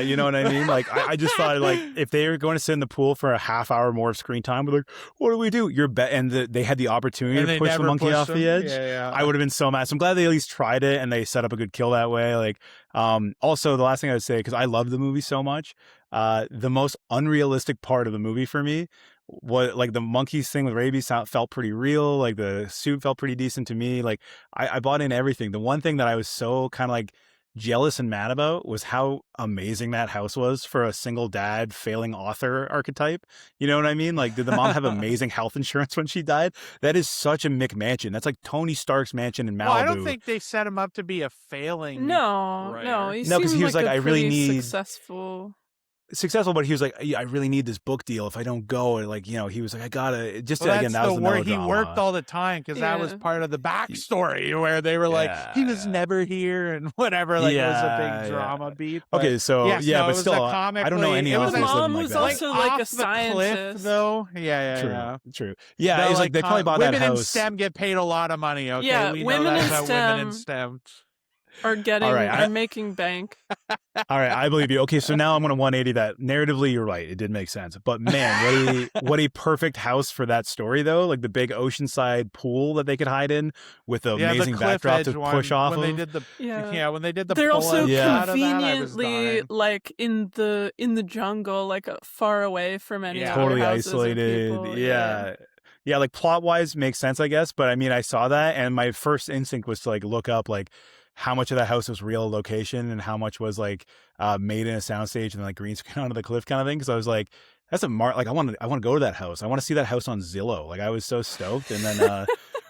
you know what I mean? Like, I just thought, like, if they were going to sit in the pool for a half hour more of screen time, we're like, what do we do? And they had the opportunity to push the monkey off the edge. Yeah. I would have been so mad. So I'm glad they at least tried it and they set up a good kill that way. Like, also, the last thing I would say, because I love the movie so much, the most unrealistic part of the movie for me was like the monkeys thing with rabies felt pretty real. Like the suit felt pretty decent to me. Like I bought in everything. The one thing that I was so kind of like jealous and mad about was how amazing that house was for a single dad failing author archetype. You know what I mean? Like, did the mom have amazing health insurance when she died? That is such a McMansion. That's like Tony Stark's mansion in Malibu. Well, I don't think they set him up to be a failing. No, writer. No, because he was like, I really need successful, but he was like, I really need this book deal if I don't go. And like, you know, he was like, I gotta just well, again, that was the melodrama. He worked all the time because that was part of the backstory where they were like, he was never here and whatever. Like it was a big drama beat. But okay, so but still, I don't know any authors living like that. Also like a scientist, cliff, though. True. Yeah, it's like they probably bought that house. Women in STEM get paid a lot of money. Okay, yeah, we women know that in about STEM women in STEM. Are making bank. All right, I believe you. Okay, so now I'm going to 180 that. Narratively, you're right. It did make sense. But man, what a perfect house for that story, though. Like the big oceanside pool that they could hide in with the amazing backdrop to push off of. When they did the they're also conveniently like in the jungle, like far away from any totally other houses isolated. Or people. Yeah, like plot wise makes sense, I guess. But I mean, I saw that, and my first instinct was to like look up like how much of that house was real location and how much was like made in a soundstage and like green screen onto the cliff kind of thing. Because I was like, that's like I want to go to that house. I want to see that house on Zillow. Like I was so stoked. And then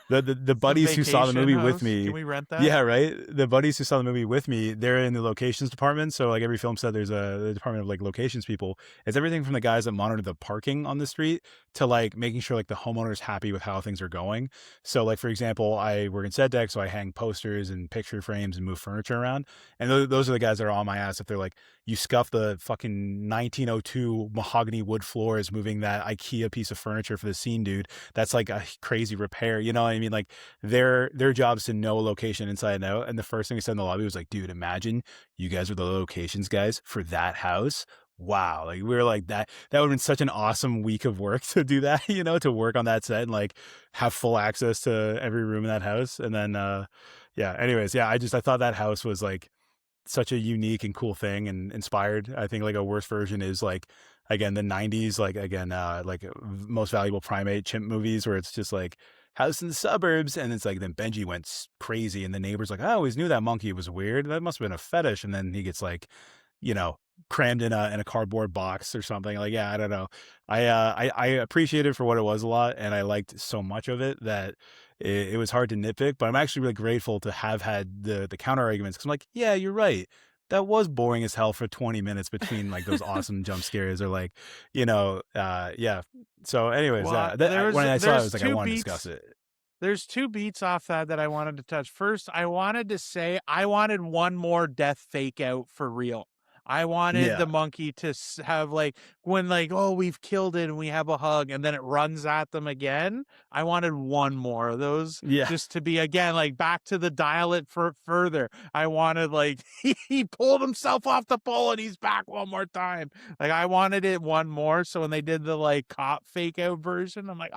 the buddies who saw the movie with me, can we rent that? Yeah, right. The buddies who saw the movie with me, they're in the locations department. So like every film set, there's the department of like locations people. It's everything from the guys that monitor the parking on the street to like making sure like the homeowner's happy with how things are going. So like, for example, I work in set deck, so I hang posters and picture frames and move furniture around. And those are the guys that are on my ass if they're like, you scuff the fucking 1902 mahogany wood floors moving that IKEA piece of furniture for the scene, dude. That's like a crazy repair. You know what I mean? Like their job is to know a location inside and out. And the first thing we said in the lobby was like, dude, imagine you guys were the locations guys for that house. Wow. Like we were like that would have been such an awesome week of work to do that, you know, to work on that set and like have full access to every room in that house. And then, anyways, I thought that house was like such a unique and cool thing and inspired. I think like a worse version is like, again, the 90s, like again, like most valuable primate chimp movies where it's just like house in the suburbs. And it's like, then Benji went crazy and the neighbor's like, I always knew that monkey was weird. That must've been a fetish. And then he gets like, you know, crammed in a cardboard box or something. Like, yeah, I don't know. I appreciate it for what it was a lot, and I liked so much of it that it was hard to nitpick. But I'm actually really grateful to have had the counter arguments, because I'm like, yeah, you're right. That was boring as hell for 20 minutes between like those awesome jump scares, or like, you know, yeah. So, anyways, Well, when I saw it, I was like, I two want to beats. discuss it. There's 2 beats off that I wanted to touch. First, I wanted to say I wanted one more death fake out for real. I wanted the monkey to have like, when like, oh, we've killed it and we have a hug, and then it runs at them again. I wanted one more of those, just to be, again, like back to the dial it for further. I wanted like he pulled himself off the pole and he's back one more time. Like, I wanted it one more. So when they did the like cop fake out version, I'm like,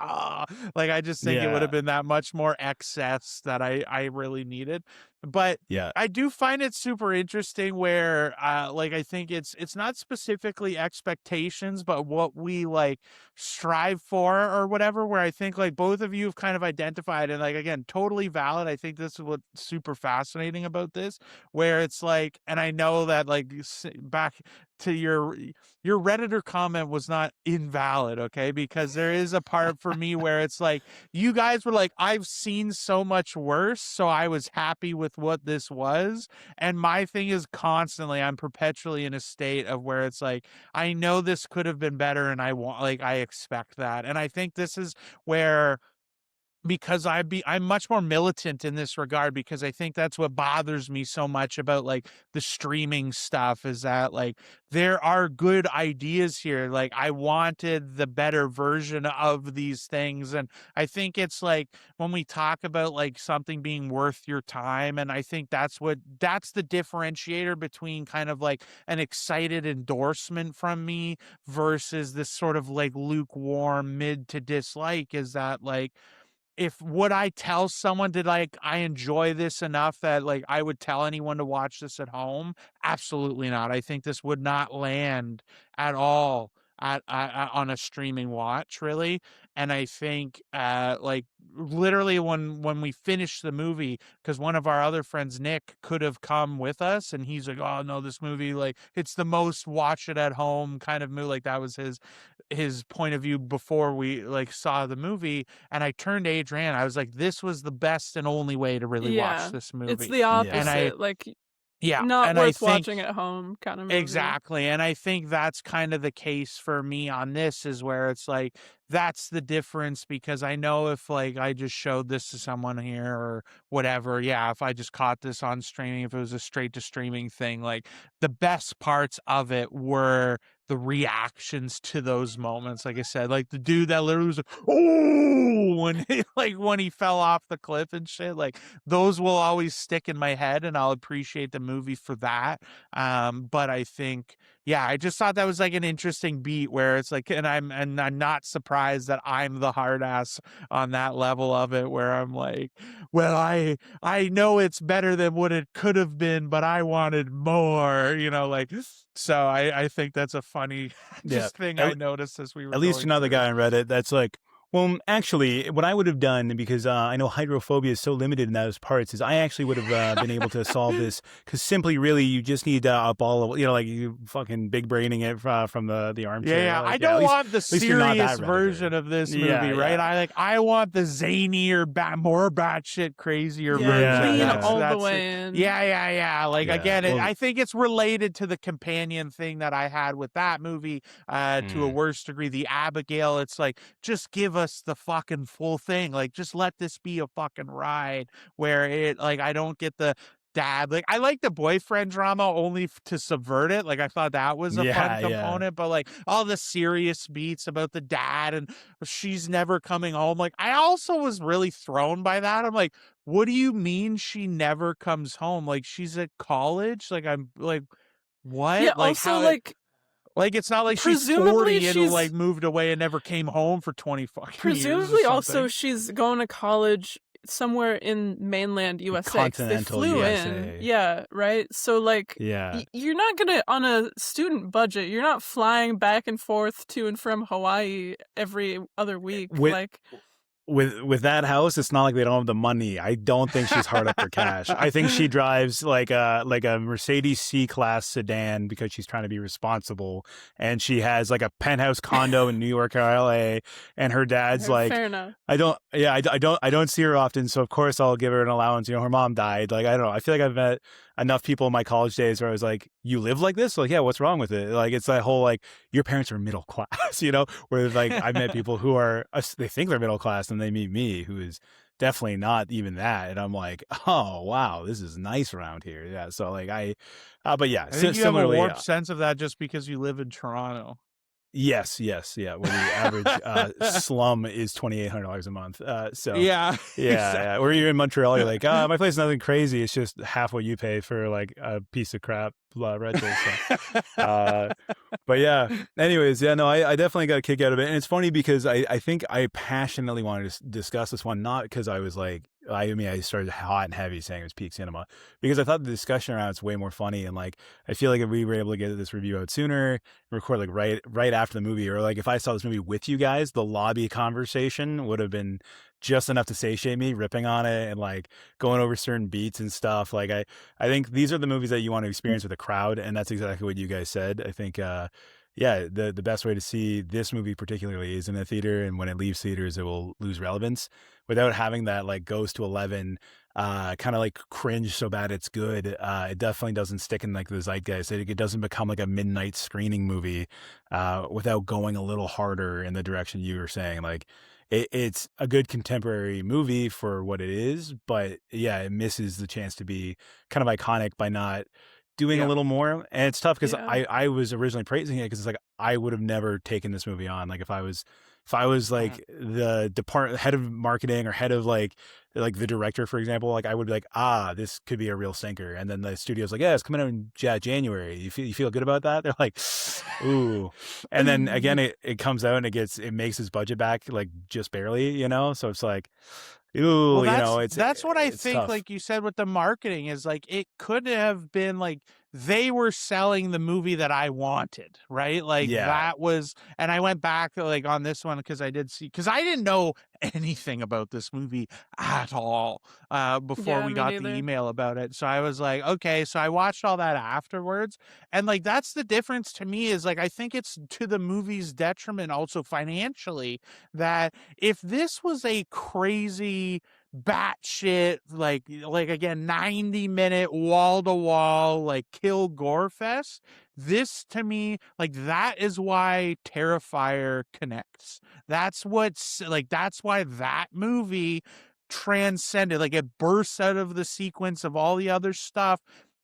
like, I just think it would have been that much more excess that I really needed. But I do find it super interesting where, like, I think it's not specifically expectations, but what we like strive for or whatever, where I think like both of you have kind of identified, and like, again, totally valid. I think this is what's super fascinating about this, where it's like, and I know that like back to your Redditor comment was not invalid, okay? Because there is a part for me where it's like, you guys were like, I've seen so much worse, so I was happy with what this was. And my thing is constantly, I'm perpetually in a state of where it's like, I know this could have been better, and I expect that. And I think this is where, because I'm much more militant in this regard, because I think that's what bothers me so much about like the streaming stuff, is that like there are good ideas here. Like, I wanted the better version of these things. And I think it's like, when we talk about like something being worth your time, and I think that's the differentiator between kind of like an excited endorsement from me versus this sort of like lukewarm mid to dislike, is that like, if would I tell someone, did like I enjoy this enough that like I would tell anyone to watch this at home? Absolutely not. I think this would not land at all on a streaming watch, really. And I think like literally when we finished the movie, because one of our other friends, Nick, could have come with us, and he's like, oh no, this movie, like, it's the most watch it at home kind of movie. Like, that was his point of view before we like saw the movie. And I turned to Adrienne, I was like, this was the best and only way to really watch this movie. It's the opposite. And like, not and worth watching at home kind of movie. Exactly. And I think that's kind of the case for me on this, is where it's like, that's the difference. Because I know if like I just showed this to someone here or whatever, if I just caught this on streaming, if it was a straight to streaming thing, like the best parts of it were the reactions to those moments. Like I said, like the dude that literally was like, oh, when he fell off the cliff and shit, like those will always stick in my head, and I'll appreciate the movie for that. But I think, I just thought that was like an interesting beat, where it's like, and I'm not surprised that I'm the hard ass on that level of it, where I'm like, well, I know it's better than what it could have been, but I wanted more, like, so I think that's a funny thing I noticed as we were. At least another guy on Reddit that's like, well, actually, what I would have done, because I know hydrophobia is so limited in those parts, is I actually would have been able to solve this, because simply, really, you just need a ball of, like you fucking big braining it from the armchair. Yeah, like, I don't want the serious version of this movie, right? I want the zanier, more batshit crazier version. Lean all the way in. Like, again, I think it's related to the companion thing that I had with that movie to a worse degree. The Abigail, it's like, just give us the fucking full thing. Like, just let this be a fucking ride, where it, like, I don't get the dad, like, I like the boyfriend drama only to subvert it. Like, I thought that was a fun component, but like all the serious beats about the dad and she's never coming home, like, I also was really thrown by that. I'm like, what do you mean she never comes home? Like, she's at college? Like, I'm like, what? Yeah, like, also, how, like, it's not like she's 40 and like moved away and never came home for 20 fucking years. Presumably, also she's going to college somewhere in mainland USA. 'Cause they Continental flew USA. in. Yeah, right? So, like, Yeah. you're not gonna, on a student budget, you're not flying back and forth to and from Hawaii every other week. With Like, with that house, it's not like they don't have the money. I don't think she's hard up for cash. I think she drives like a Mercedes C-Class sedan because she's trying to be responsible, and she has like a penthouse condo in New York or LA, and her dad's like, fair enough. I don't see her often, so of course I'll give her an allowance. You know, her mom died. Like, I don't know. I feel like I've met enough people in my college days where I was like, you live like this? Like, yeah, what's wrong with it? Like, it's that whole, like, your parents are middle class, you know, where like I've met people who are, they think they're middle class and they meet me who is definitely not even that. And I'm like, oh, wow, this is nice around here. Yeah. So like but yeah, I think you similarly, have a warped sense of that just because you live in Toronto. Yes, yeah. Where the average slum is $2,800 a month. So Yeah, yeah. Or you're in Montreal, you're like, my place is nothing crazy. It's just half what you pay for like a piece of crap rental. So. But yeah. Anyways, yeah. No, I definitely got a kick out of it, and it's funny because I think I passionately wanted to discuss this one, not because I was like, I started hot and heavy saying it was peak cinema, because I thought the discussion around it's way more funny, and like I feel like if we were able to get this review out sooner, record like right after the movie, or like if I saw this movie with you guys, the lobby conversation would have been just enough to satiate me, ripping on it and like going over certain beats and stuff. Like I think these are the movies that you want to experience with a crowd, and that's exactly what you guys said. I think yeah, the best way to see this movie particularly is in a theater, and when it leaves theaters, it will lose relevance without having that like goes to 11 kind of like cringe so bad it's good. It definitely doesn't stick in like the zeitgeist. It doesn't become like a midnight screening movie without going a little harder in the direction you were saying. Like it's a good contemporary movie for what it is, but yeah, it misses the chance to be kind of iconic by not doing a little more. And it's tough because I was originally praising it because it's like I would have never taken this movie on. Like if I was like the head of marketing or head of like the director, for example, like I would be like, this could be a real sinker. And then the studio's like, yeah, it's coming out in January. You feel good about that? They're like, ooh. And then again, it comes out and it makes his budget back like just barely, you know? So it's like, ooh, well, that's what I think, tough. like you said with the marketing, is like it could have been like they were selling the movie that I wanted, right? Like that was, and I went back like on this one because I didn't know anything about this movie at all before we got the email about it. So I was like, okay, so I watched all that afterwards, and like that's the difference to me, is like I think it's to the movie's detriment also financially, that if this was a crazy batshit like again 90-minute wall-to-wall like kill gore fest, this to me, like that is why Terrifier connects. That's why that movie transcended, like it bursts out of the sequence of all the other stuff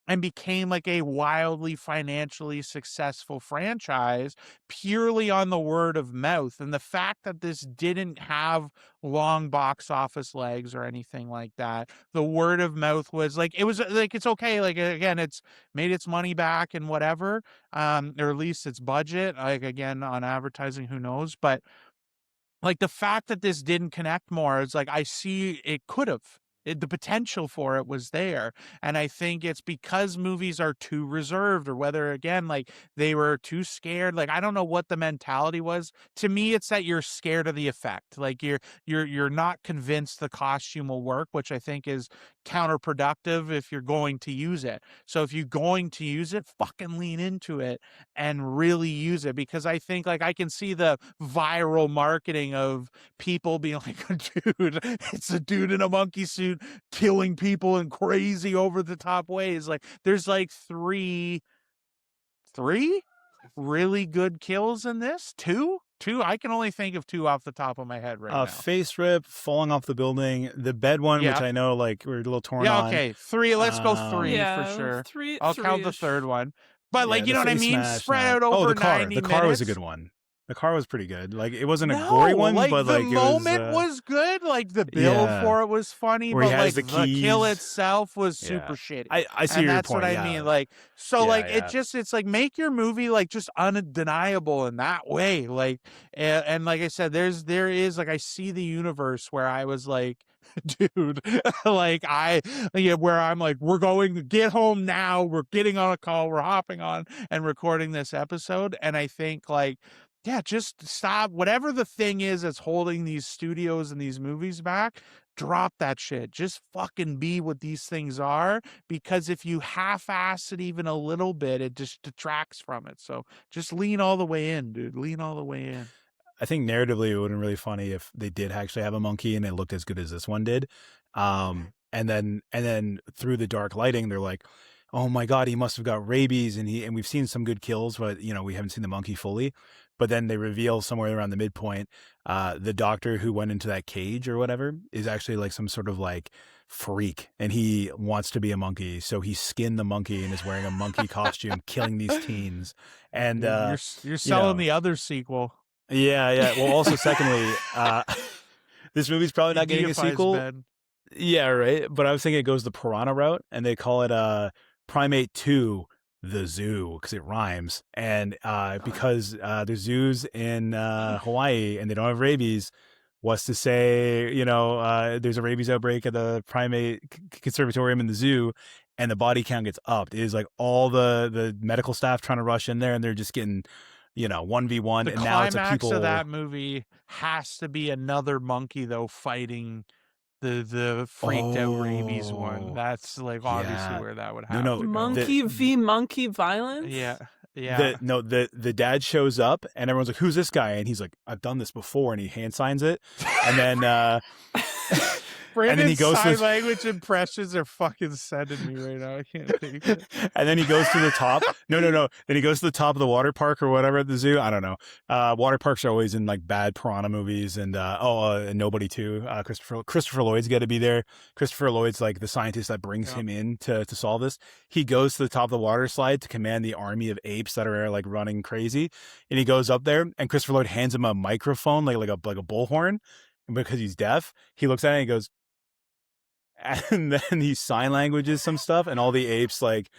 and became like a wildly financially successful franchise purely on the word of mouth. And the fact that this didn't have long box office legs or anything like that, the word of mouth was like, it was like, it's okay. Like, again, it's made its money back and whatever, or at least its budget, like again, on advertising, who knows, but like the fact that this didn't connect more, it's like I see it could have. The potential for it was there. And I think it's because movies are too reserved, or whether, again, like they were too scared. Like, I don't know what the mentality was. To me, it's that you're scared of the effect. Like you're not convinced the costume will work, which I think is counterproductive if you're going to use it. So if you're going to use it, fucking lean into it and really use it, because I think like I can see the viral marketing of people being like, dude, it's a dude in a monkey suit killing people in crazy over the top ways. Like there's like three really good kills in this. Two, I can only think of two off the top of my head right now. Face rip, falling off the building, the bed one, which I know like we're a little torn on. Okay, three. Let's go three for sure. I'll count the third one. But like, you know what I mean? Spread out over 90 minutes. The car was a good one. The car was pretty good. Like it wasn't a gory one, but like the moment was good. Like the build for it was funny, but like the kill itself was super shitty. I see your point. That's what I mean. Like so, like it's like make your movie like just undeniable in that way. Like and like I said, there is like I see the universe where I was like dude. Like where I'm like, we're going to get home now. We're getting on a call. We're hopping on and recording this episode. And I think like, yeah, just stop. Whatever the thing is that's holding these studios and these movies back, drop that shit. Just fucking be what these things are. Because if you half-ass it even a little bit, it just detracts from it. So just lean all the way in, dude. Lean all the way in. I think narratively it would have been really funny if they did actually have a monkey and it looked as good as this one did. And then through the dark lighting, they're like, oh my God, he must have got rabies. And we've seen some good kills, but you know, we haven't seen the monkey fully. But then they reveal somewhere around the midpoint, the doctor who went into that cage or whatever is actually like some sort of like freak, and he wants to be a monkey. So he skinned the monkey and is wearing a monkey costume, killing these teens. And you're selling the other sequel. Yeah. Well, also, secondly, this movie's probably not getting a sequel. Ben. Yeah, right. But I was thinking it goes the Piranha route, and they call it Primate 2, the Zoo, because it rhymes. And because there's zoos in Hawaii and they don't have rabies, what's to say, you know, there's a rabies outbreak at the Primate Conservatorium in the zoo, and the body count gets upped. It is like all the medical staff trying to rush in there, and they're just getting, you know, 1v1. The and now it's a climax people of that movie has to be another monkey though fighting the freaked out rabies one. That's like obviously where that would happen. No, monkey v monkey violence. Yeah. The dad shows up and everyone's like, who's this guy? And he's like, I've done this before, and he hand signs it. And then Brandon's and then he goes sign to language impressions are fucking sending me right now. I can't take it. And then he goes to the top. No. Then he goes to the top of the water park or whatever at the zoo. I don't know. Water parks are always in like bad piranha movies, and Nobody too. Christopher Lloyd's got to be there. Christopher Lloyd's like the scientist that brings him in to solve this. He goes to the top of the water slide to command the army of apes that are like running crazy, and he goes up there, and Christopher Lloyd hands him a microphone like a bullhorn, and because he's deaf, he looks at it and he goes. And then he sign languages some stuff, and all the apes like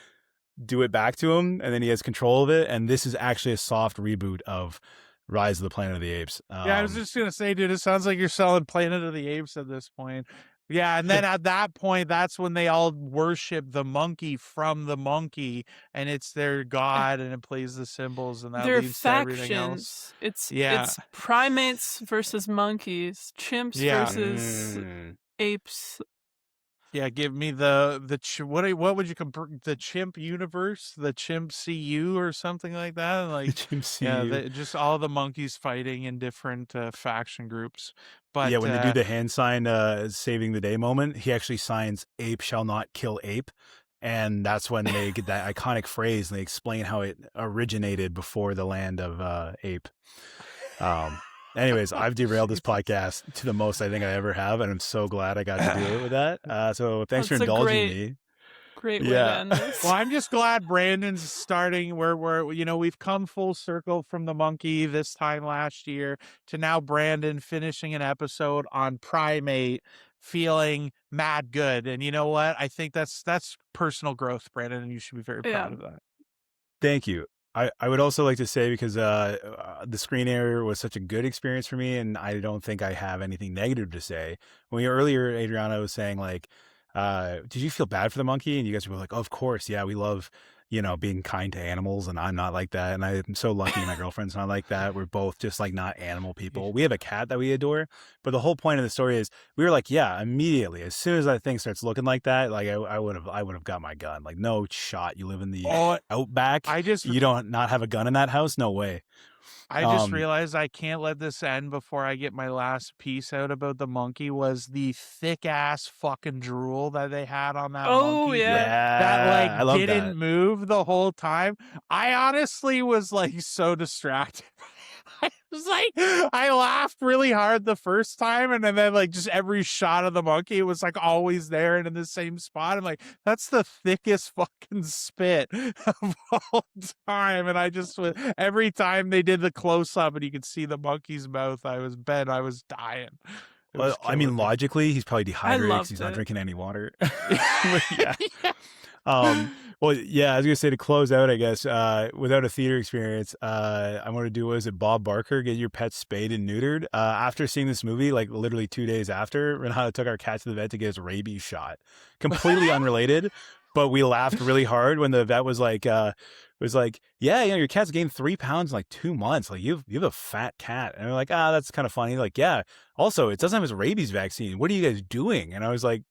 do it back to him, and then he has control of it. And this is actually a soft reboot of Rise of the Planet of the Apes. Yeah, I was just gonna say, dude, it sounds like you're selling Planet of the Apes at this point. Yeah, and then at that point, that's when they all worship the monkey from the monkey, and it's their god, and it plays the symbols, and that leads to everything else. It's primates versus monkeys, chimps versus apes. Yeah, give me what would you compare, the chimp universe, the chimp CU or something like that? Like Chimp CU. Yeah, just all the monkeys fighting in different faction groups. But yeah, when they do the hand sign saving the day moment, he actually signs "Ape shall not kill ape," and that's when they get that iconic phrase, and they explain how it originated before the land of ape. Anyways, I've derailed this podcast to the most I think I ever have, and I'm so glad I got to do it with that. So thanks for indulging me. Great way to end this. Well, I'm just glad Brandon's starting where we've come full circle from the monkey this time last year to now Brandon finishing an episode on Primate, feeling mad good. And you know what? I think that's personal growth, Brandon, and you should be very proud of that. Thank you. I would also like to say, because the screen area was such a good experience for me, and I don't think I have anything negative to say. When earlier, Adriana was saying, like, did you feel bad for the monkey? And you guys were like, oh, of course. Yeah, we love, being kind to animals, and I'm not like that. And I'm so lucky my girlfriend's not like that. We're both just like not animal people. We have a cat that we adore. But the whole point of the story is we were like, yeah, immediately, as soon as that thing starts looking like that, like I would have got my gun. Like, no shot. You live in the outback. You don't not have a gun in that house? No way. I just realized I can't let this end before I get my last piece out about the monkey. Was the thick ass fucking drool that they had on that monkey. Yeah. That like didn't move the whole time. I honestly was like so distracted. I was like, I laughed really hard the first time, and then like just every shot of the monkey was like always there and in the same spot. I'm like, that's the thickest fucking spit of all time. And I just every time they did the close up and you could see the monkey's mouth, I was dying. Well, I mean, logically, he's probably dehydrated because he's not drinking any water. Yeah. Well, yeah, I was gonna say to close out, I guess, without a theater experience, I'm gonna do, was it Bob Barker, get your pet spayed and neutered? After seeing this movie, like literally 2 days after, Renata took our cat to the vet to get his rabies shot. Completely unrelated, but we laughed really hard when the vet was like, yeah, your cat's gained 3 pounds in like 2 months. Like you have a fat cat. And we're like, that's kind of funny. Like, yeah. Also, it doesn't have his rabies vaccine. What are you guys doing? And I was like,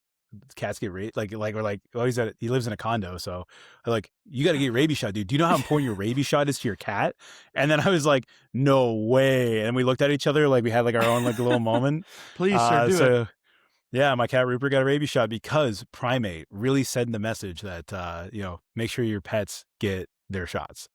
cats get we're like, well, he lives in a condo, so like, you got to get rabies shot, dude. Do you know how important your rabies shot is to your cat? And then I was like, no way. And we looked at each other like we had like our own like little moment. Please, sir, do it. Yeah, my cat Rupert got a rabies shot because Primate really sent the message that make sure your pets get their shots.